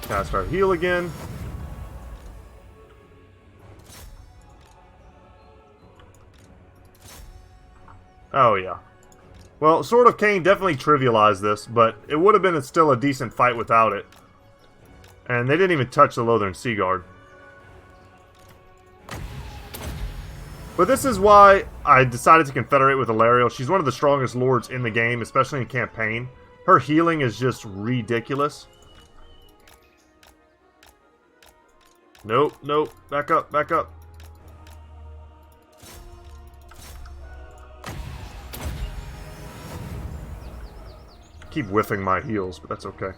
S1: Cast our heal again. Oh, yeah. Well, Sword of Cain definitely trivialized this, but it would have been still a decent fight without it. And they didn't even touch the Lothern Sea Guard. But this is why I decided to confederate with Ilariel. She's one of the strongest lords in the game, especially in campaign. Her healing is just ridiculous. Nope, nope. Back up, back up. Keep whiffing my heals, but that's okay.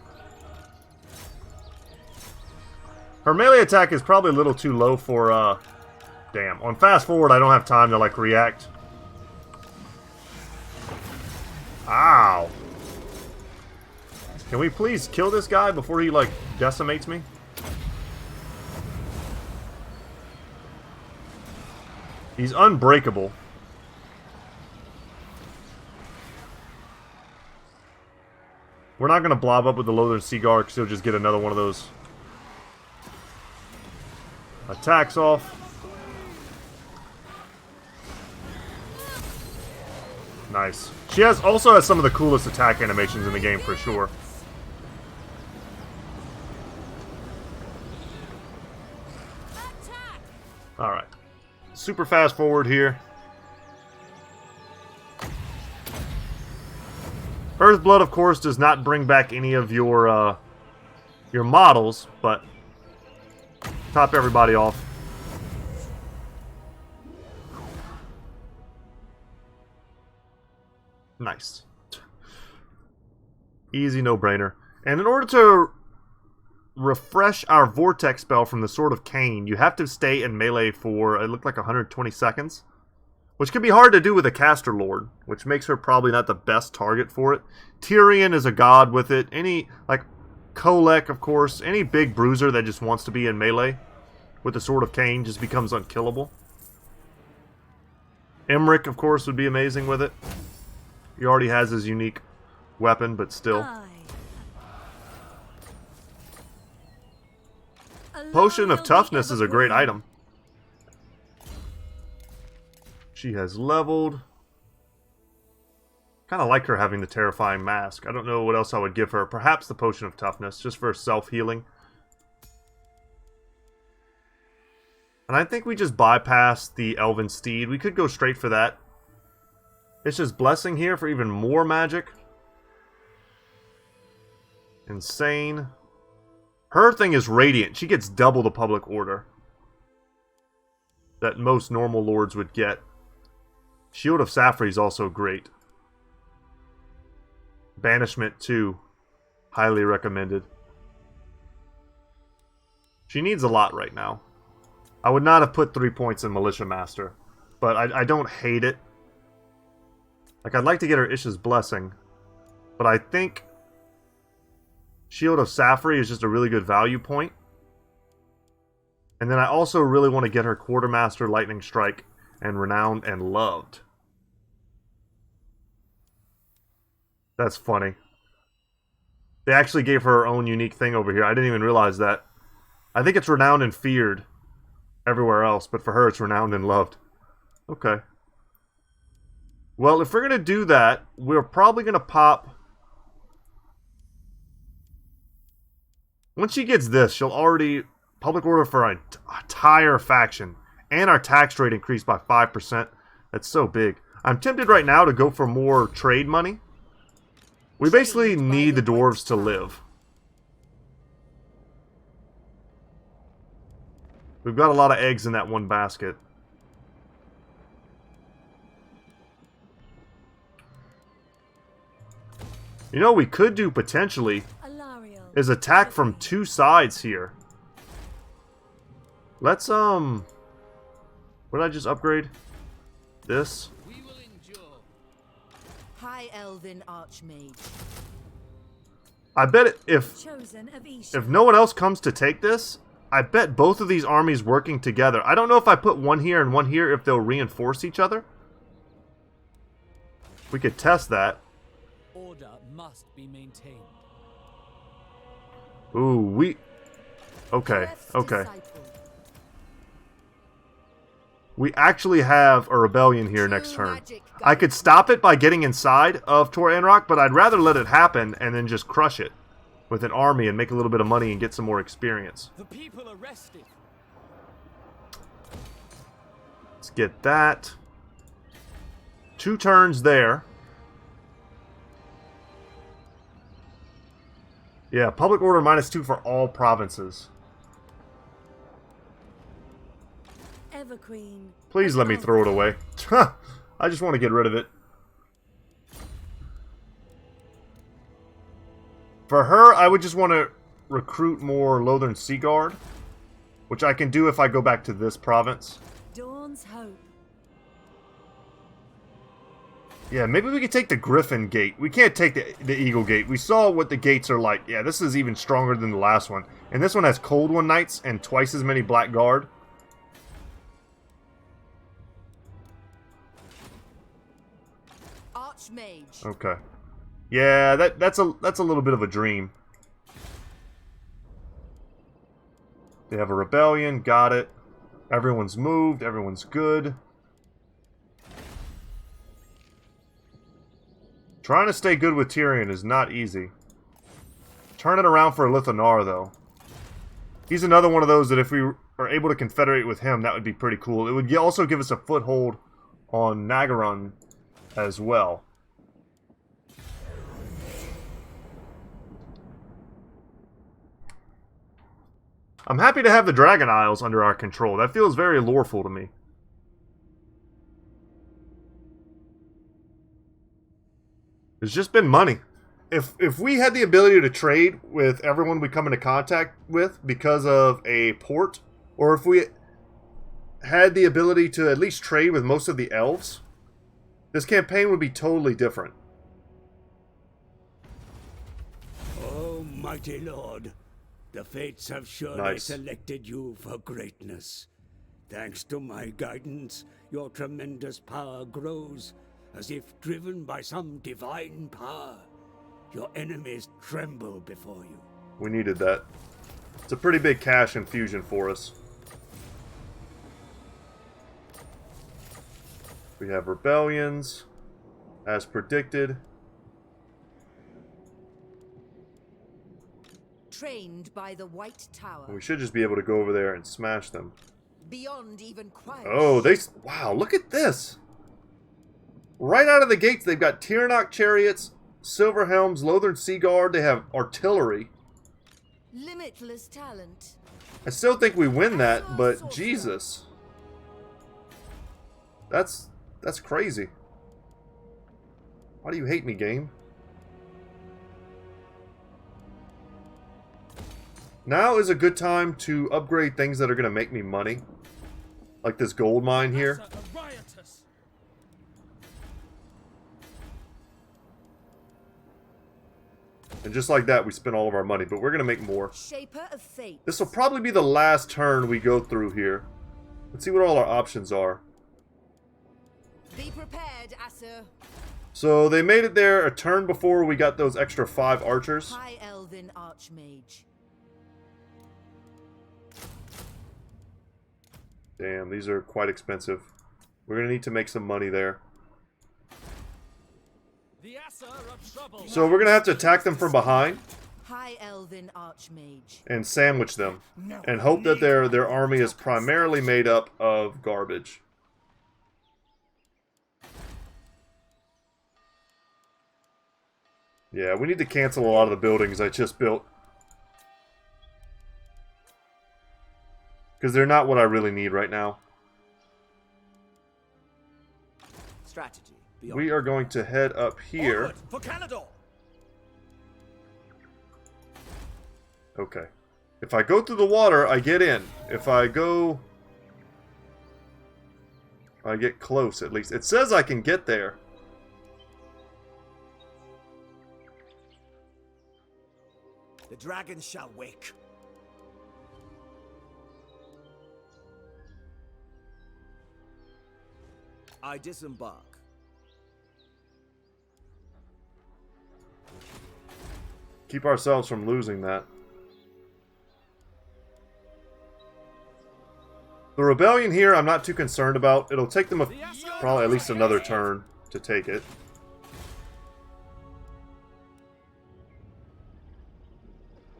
S1: Her melee attack is probably a little too low for, damn. On fast forward, I don't have time to, like, react. Ow. Can we please kill this guy before he, like, decimates me? He's unbreakable. We're not going to blob up with the Lothern Sea Guard because he'll just get another one of those attacks off. Nice. She also has some of the coolest attack animations in the game for sure. Alright. Super fast forward here. Earthblood, of course, does not bring back any of your models, but top everybody off. Nice. Easy, no-brainer. And in order to refresh our Vortex spell from the Sword of Cain, you have to stay in melee for, it looked like 120 seconds. Which can be hard to do with a Caster Lord, which makes her probably not the best target for it. Tyrion is a god with it. Any, like, Kolek, of course. Any big bruiser that just wants to be in melee with the Sword of Cain just becomes unkillable. Imrik, of course, would be amazing with it. He already has his unique weapon, but still. Potion of Toughness is a great item. She has leveled. Kind of like her having the Terrifying Mask. I don't know what else I would give her. Perhaps the Potion of Toughness, just for self-healing. And I think we just bypass the Elven Steed. We could go straight for that. Ish's Blessing here for even more magic. Insane. Her thing is Radiant. She gets double the public order that most normal lords would get. Shield of Safri is also great. Banishment 2. Highly recommended. She needs a lot right now. I would not have put 3 points in Militia Master, but I don't hate it. Like, I'd like to get her Ish's Blessing, but I think Shield of Safri is just a really good value point. And then I also really want to get her Quartermaster, Lightning Strike, and Renowned and Loved. That's funny. They actually gave her own unique thing over here. I didn't even realize that. I think it's Renowned and Feared everywhere else, but for her it's Renowned and Loved. Okay. Well, if we're going to do that, we're probably going to pop... Once she gets this, she'll already... Public order for our entire faction. And our tax rate increased by 5%. That's so big. I'm tempted right now to go for more trade money. We basically need the dwarves to live. We've got a lot of eggs in that one basket. You know what we could do potentially is attack from 2 sides here. Let's what did I just upgrade? This.
S7: We will endure.
S2: High Elven Archmage.
S1: I bet if no one else comes to take this, I bet both of these armies working together. I don't know if I put one here and one here if they'll reinforce each other. We could test that.
S6: Order must be maintained.
S1: Ooh, okay, okay. We actually have a rebellion here next turn. I could stop it by getting inside of Tor Anrock, but I'd rather let it happen and then just crush it with an army and make a little bit of money and get some more experience.
S3: The people are resting.
S1: Let's get that. 2 turns there. Yeah, public order -2 for all provinces.
S8: Everqueen.
S1: Please let me throw it away. I just want to get rid of it. For her, I would just want to recruit more Lothern Sea Guard, which I can do if I go back to this province.
S8: Dawn's Hope.
S1: Yeah, maybe we could take the Griffin Gate. We can't take the Eagle Gate. We saw what the gates are like. Yeah, this is even stronger than the last one. And this one has Cold One Knights and twice as many Black Guard.
S2: Archmage.
S1: Okay. Yeah, that's a little bit of a dream. They have a rebellion, got it. Everyone's moved, everyone's good. Trying to stay good with Tyrion is not easy. Turn it around for Lithanar, though. He's another one of those that if we are able to confederate with him, that would be pretty cool. It would also give us a foothold on Nagaron as well. I'm happy to have the Dragon Isles under our control. That feels very loreful to me. It's just been money. If we had the ability to trade with everyone we come into contact with because of a port, or if we had the ability to at least trade with most of the elves, this campaign would be totally different.
S5: Oh, mighty lord. The fates have surely selected you for greatness. Thanks to my guidance, your tremendous power grows, as if driven by some divine power. Your enemies tremble before you.
S1: We needed that. It's a pretty big cash infusion for us. We have rebellions, as predicted.
S2: Trained by the White Tower.
S1: We should just be able to go over there and smash them.
S2: Beyond even quiet.
S1: Oh, wow, look at this. right out of the gates, they've got Tyrannok chariots, silver helms, Lothern Sea Guard. They have artillery.
S2: Limitless talent.
S1: I still think we win that, but Jesus. That's crazy. Why do you hate me, game? Now is a good time to upgrade things that are going to make me money. Like this gold mine here. And just like that, we spent all of our money, but we're going to make more.
S2: Shaper of Fate.
S1: This will probably be the last turn we go through here. Let's see what all our options are.
S2: Be prepared, Asur.
S1: So they made it there a turn before we got those extra 5 archers.
S2: High Elven Archmage.
S1: Damn, these are quite expensive. We're going to need to make some money there. So we're going to have to attack them from behind.
S2: High Elven Archmage.
S1: And sandwich them. And hope that their army is primarily made up of garbage. Yeah, we need to cancel a lot of the buildings I just built. Because they're not what I really need right now.
S9: Strategy.
S1: We are going to head up here.
S9: For Caledor.
S1: Okay. If I go through the water, I get in. If I go... I get close, at least. It says I can get there.
S9: The dragon shall wake. I disembark.
S1: Keep ourselves from losing that. The rebellion here, I'm not too concerned about. It'll take them probably at least another turn to take it.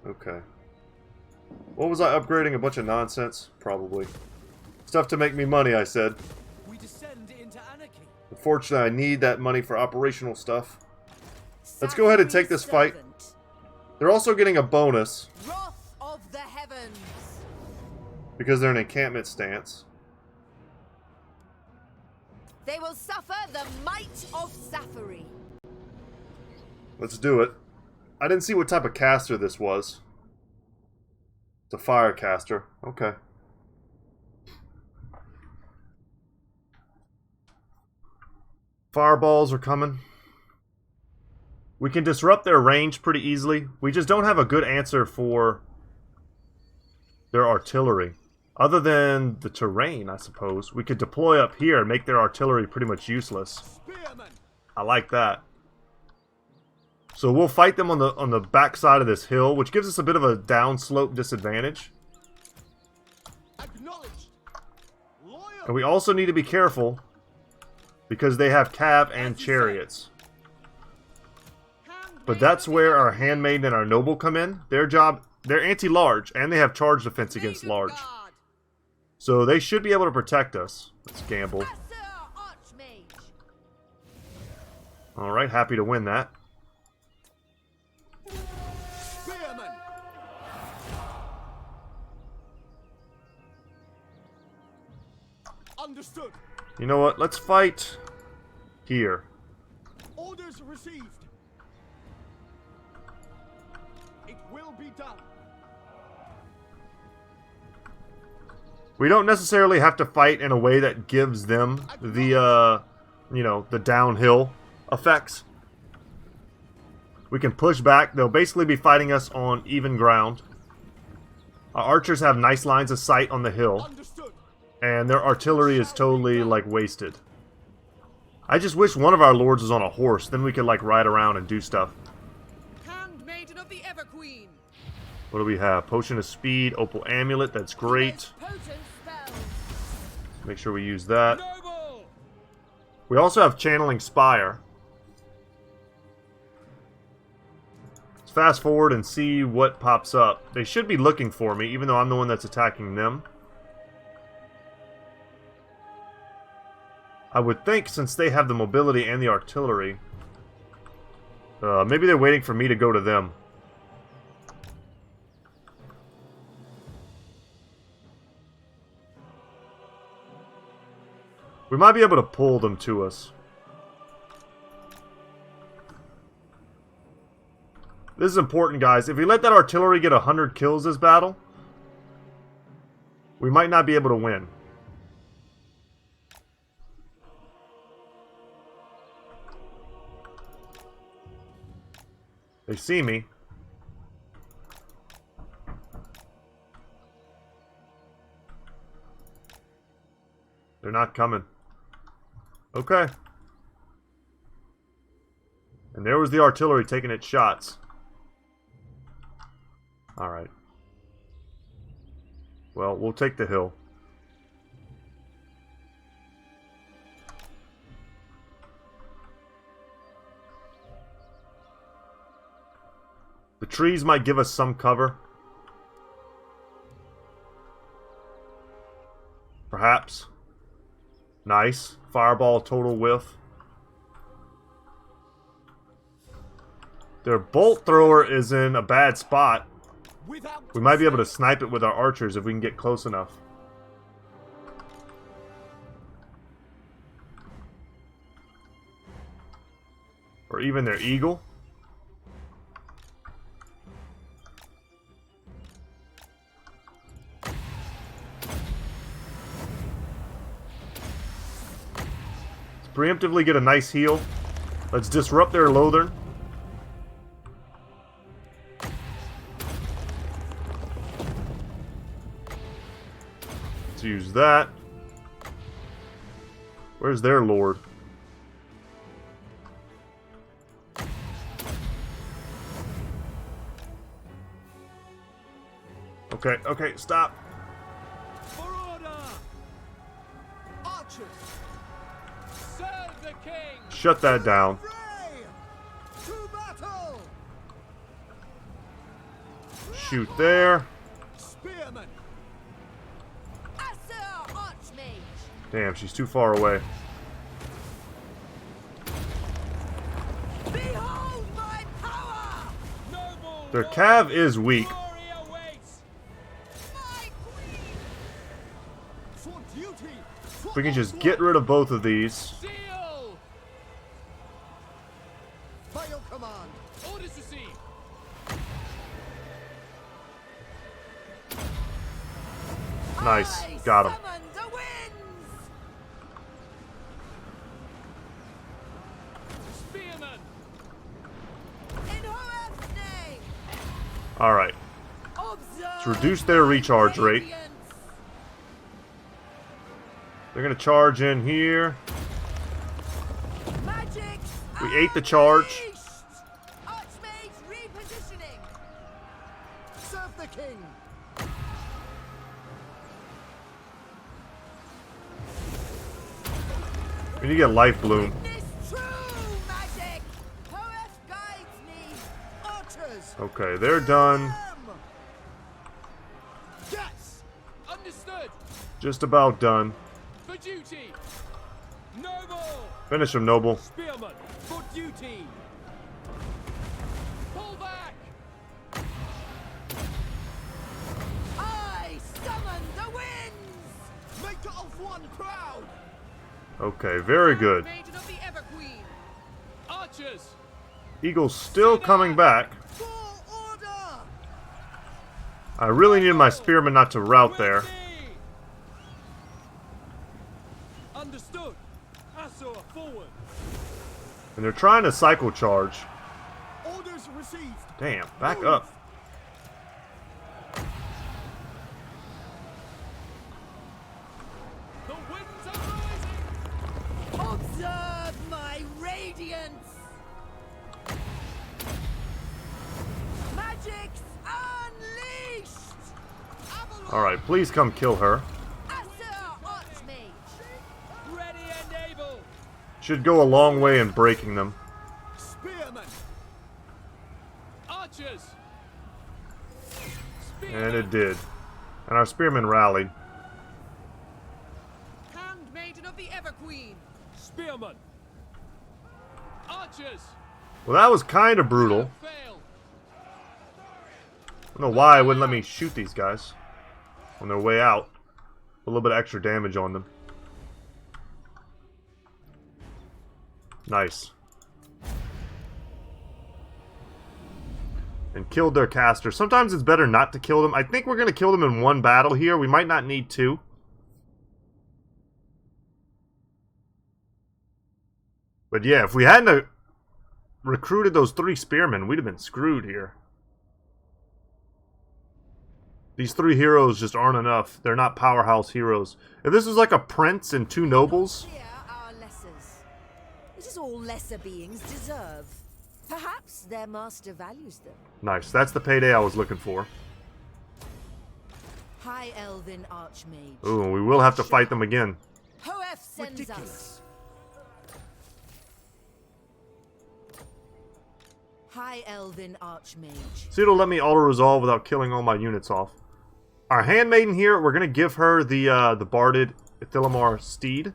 S1: Okay. What was I upgrading? A bunch of nonsense? Probably. Stuff to make me money, I said.
S3: We descend into anarchy.
S1: Unfortunately, I need that money for operational stuff. Let's go ahead and take this fight. They're also getting a bonus.
S2: Wrath of the heavens.
S1: Because they're in encampment stance.
S2: They will suffer the might of Safari.
S1: Let's do it. I didn't see what type of caster this was. It's a fire caster. Okay. Fireballs are coming. We can disrupt their range pretty easily. We just don't have a good answer for their artillery. Other than the terrain, I suppose. We could deploy up here and make their artillery pretty much useless. I like that. So we'll fight them on the back side of this hill, which gives us a bit of a downslope disadvantage. And we also need to be careful because they have cav and chariots. But that's where our handmaiden and our noble come in. They're anti-large, and they have charge defense against large. So they should be able to protect us. Let's gamble. Alright, happy to win that.
S3: Understood.
S1: You know what? Let's fight here.
S3: Orders received. It will be done.
S1: We don't necessarily have to fight in a way that gives them the, you know, the downhill effects. We can push back. They'll basically be fighting us on even ground. Our archers have nice lines of sight on the hill. And their artillery is totally, like, wasted. I just wish one of our lords was on a horse. Then we could, like, ride around and do stuff.
S7: Handmaiden of the Everqueen.
S1: What do we have? Potion of Speed, Opal Amulet. That's great. Make sure we use that. We also have Channeling Spire. Let's fast forward and see what pops up. They should be looking for me, even though I'm the one that's attacking them. I would think since they have the mobility and the artillery, maybe they're waiting for me to go to them. We might be able to pull them to us. This is important, guys. If we let that artillery get 100 kills this battle, we might not be able to win. They see me. They're not coming. Okay. And there was the artillery taking its shots. Alright. Well, we'll take the hill. The trees might give us some cover. Perhaps. Nice. Fireball total whiff. Their bolt thrower is in a bad spot. We might be able to snipe it with our archers if we can get close enough. Or even their eagle. Let's preemptively get a nice heal. Let's disrupt their Lothern. Use that. Where's their lord? Okay, okay, stop.
S3: For order! Archers! Serve the king!
S1: Shut that down.
S3: To battle!
S1: Shoot there.
S3: Spearmen!
S1: Damn, she's too far away.
S3: Behold my power!
S1: Their cav is weak. If we can just get rid of both of these.
S3: By your command. Orders received.
S1: Nice. Got him. Alright. Let's reduce their recharge rate. They're going to charge in here. We ate the charge.
S3: Serve the king.
S1: We need to get Life Bloom. Okay, they're done.
S3: Yes. Understood.
S1: Just about done.
S3: For duty. Noble.
S1: Finish him, Noble.
S3: Spearman. For duty. Pull back. I summon the winds. Maker of one proud.
S1: Okay, very good.
S3: Maiden of the Ever Queen. Archers.
S1: Eagle's still coming back. I really need my spearmen not to rout there.
S3: Understood. Asur forward.
S1: And they're trying to cycle charge.
S3: Orders received.
S1: Damn, back up.
S3: The winds are rising. Observe my radiance. Magic's unleashed.
S1: Alright, please come kill her.
S3: Ready and able.
S1: Should go a long way in breaking them.
S3: Spearmen. Archers.
S1: And it did. And our spearmen rallied.
S7: Handmaiden of the Ever Queen.
S3: Spearmen! Archers!
S1: Well, that was kind of brutal.
S3: Fail!
S1: I don't know why it wouldn't let me shoot these guys on their way out. A little bit of extra damage on them. Nice. And killed their caster. Sometimes it's better not to kill them. I think we're going to kill them in one battle here. We might not need two. But yeah, if we hadn't recruited those 3 spearmen, we'd have been screwed here. These 3 heroes just aren't enough. They're not powerhouse heroes. If this was like a prince and 2 nobles...
S2: Here are lessers. It is all lesser beings deserve. Perhaps their master values them.
S1: Nice. That's the payday I was looking for.
S2: High Elven Archmage.
S1: Ooh, we will have to fight them again.
S2: Hoef sends us. High Elven Archmage.
S1: See, it'll let me auto-resolve without killing all my units off. Our handmaiden here, we're going to give her the barded Ithilamar steed.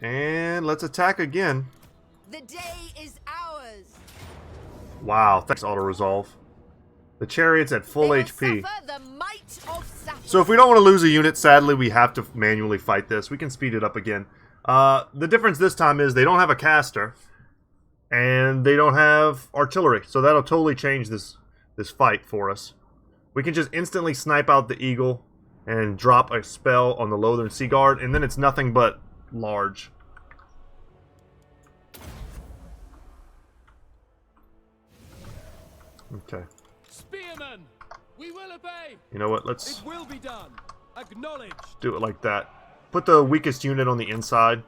S1: And let's attack again.
S2: The day is ours.
S1: Wow, thanks auto-resolve. The chariot's at full HP. So if we don't want to lose a unit, sadly, we have to manually fight this. We can speed it up again. The difference this time is they don't have a caster. And they don't have artillery. So that'll totally change this fight for us. We can just instantly snipe out the eagle and drop a spell on the Lothern Sea Guard. And then it's nothing but large. Okay.
S3: Spearmen! We will obey!
S1: You know what? Let's
S3: It will be done! Acknowledged!
S1: do it like that. Put the weakest unit on the inside.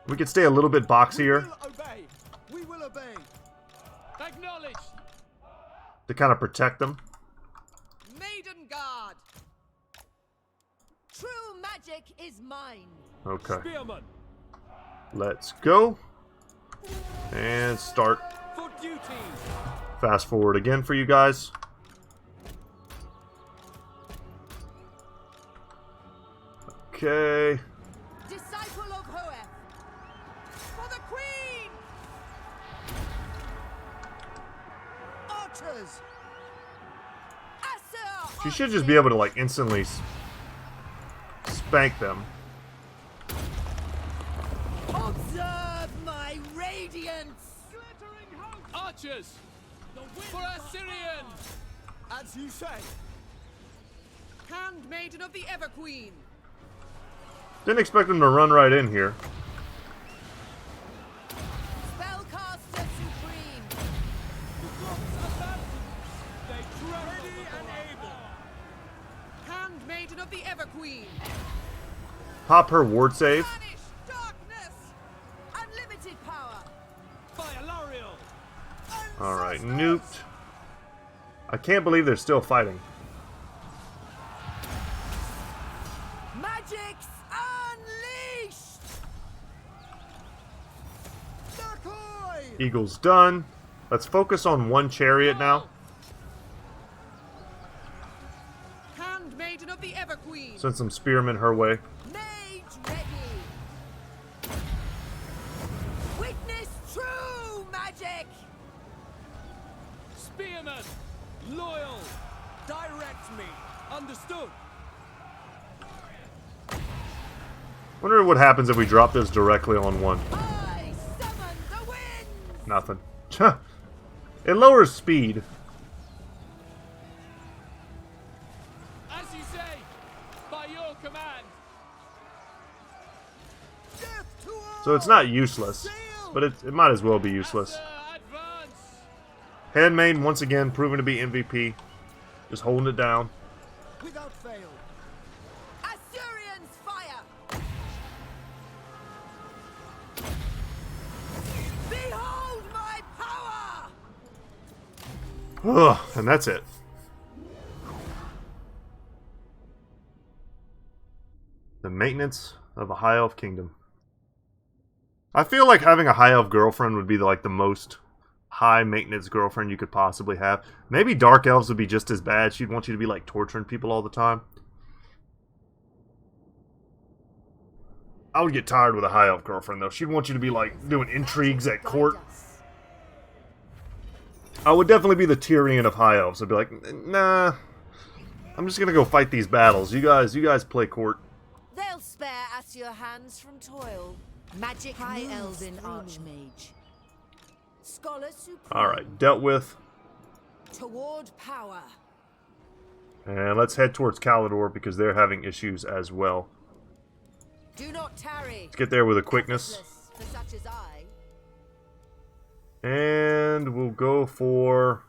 S1: We could stay a little bit boxier.
S10: We will obey. We will obey.
S3: Acknowledged!
S1: To kind of protect them.
S7: Maiden Guard!
S2: True magic is mine.
S1: Okay.
S3: Spearmen!
S1: Let's go. And start.
S3: For duty!
S1: Fast forward again for you guys. Okay.
S2: Disciple of Hoef.
S7: For the Queen!
S10: Archers!
S2: Asser
S1: She should just be able to like instantly spank them.
S2: Observe my radiance.
S3: Archers! For Assyrian!
S10: As you say.
S7: Handmaiden of the Everqueen!
S1: Didn't expect them to run right in here.
S2: Spellcaster supreme.
S3: They ready and able!
S7: Handmaiden of the Everqueen!
S1: Pop her ward save.
S7: Banish darkness!
S2: Unlimited power.
S3: Fire Lariel!
S1: Alright, nuked. I can't believe they're still fighting.
S2: Magic's unleashed.
S10: Decoy!
S1: Eagle's done. Let's focus on one chariot now.
S7: Handmaiden of the Everqueen!
S1: Send some spearmen her way.
S2: Mage ready. Witness true magic.
S3: Spearmen! Loyal! Direct me! Understood!
S1: Wonder what happens if we drop this directly on one.
S2: I summon the wind.
S1: Nothing. It lowers speed.
S3: As you say! By your command!
S10: Death to all!
S1: So it's not useless. But it might as well be useless.
S3: Advance!
S1: Handmaiden, once again, proven to be MVP. Just holding it down.
S10: Without fail.
S2: Assyrians fire. Behold my power.
S1: Ugh, and that's it. The maintenance of a high elf kingdom. I feel like having a high elf girlfriend would be like the most high maintenance girlfriend you could possibly have. Maybe dark elves would be just as bad. She'd want you to be like torturing people all the time. I would get tired with a high elf girlfriend, though. She'd want you to be, like, doing intrigues at court. I would definitely be the Tyrion of high elves. I'd be like, nah, I'm just gonna go fight these battles. You guys play court.
S2: They'll spare us your hands from toil. Magic High Elven Archmage. Scholar Supreme.
S1: Alright, dealt with.
S2: Toward power.
S1: And let's head towards Caledor because they're having issues as well.
S2: Do not tarry.
S1: Let's get there with a quickness.
S2: For such as I.
S1: And we'll go for...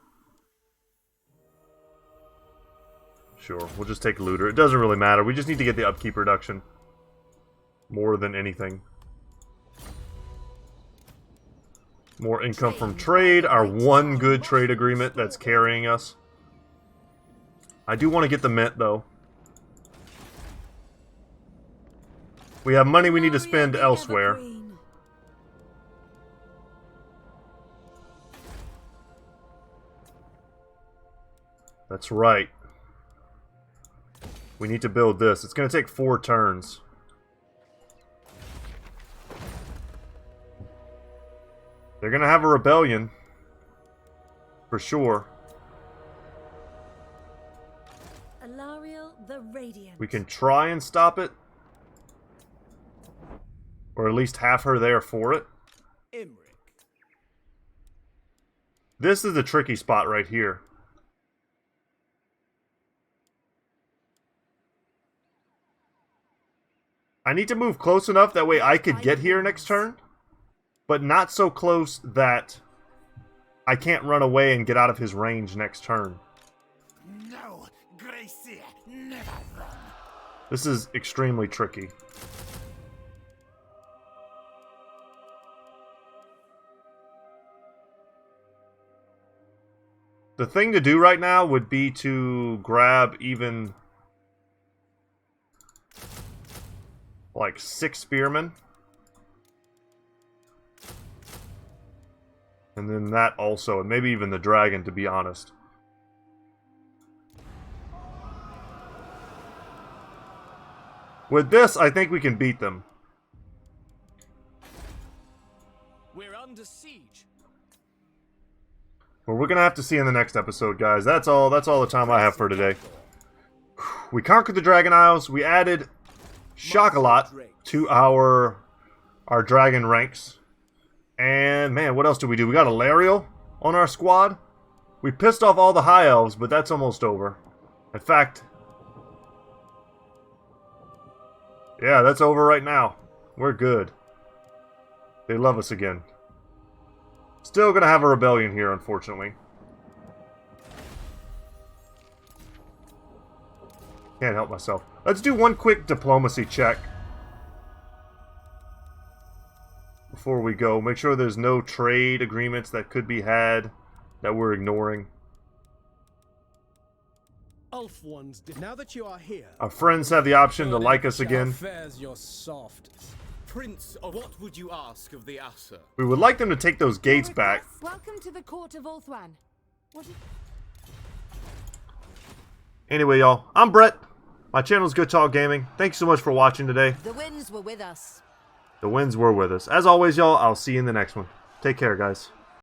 S1: Sure, we'll just take Looter. It doesn't really matter. We just need to get the upkeep reduction. More than anything. More income from trade. Our one good trade agreement that's carrying us. I do want to get the mint, though. We have money we need to spend elsewhere. That's right. We need to build this. It's going to take 4 turns. They're going to have a rebellion. For sure.
S8: Alariel the Radiant.
S1: We can try and stop it. Or at least have her there for it.
S3: Imrik.
S1: This is the tricky spot right here. I need to move close enough that way I could get here next turn. But not so close that I can't run away and get out of his range next turn.
S9: No, Gracie, never run.
S1: This is extremely tricky. The thing to do right now would be to grab even like 6 spearmen. And then that also, and maybe even the dragon, to be honest. With this, I think we can beat them.
S3: We're under siege.
S1: Well, we're gonna have to see in the next episode, guys. That's all the time I have for today. We conquered the Dragon Isles. We added Shackolot to our dragon ranks. And, man, what else did we do? We got a Lariel on our squad. We pissed off all the High Elves, but that's almost over. In fact... yeah, that's over right now. We're good. They love us again. Still gonna have a rebellion here, unfortunately. Can't help myself. Let's do one quick diplomacy check. Before we go, make sure there's no trade agreements that could be had that we're ignoring.
S10: Now that you are here,
S1: our friends have the option to like us again.
S6: Affairs you're soft.
S9: Prince, what would you ask of the Asa?
S1: We would like them to take those gates back.
S8: Welcome to the court of Ulthwan.
S1: Anyway, y'all, I'm Brett. My channel is Goodtalk Gaming. Thank you so much for watching today.
S2: The winds were with us.
S1: The winds were with us. As always, y'all, I'll see you in the next one. Take care, guys.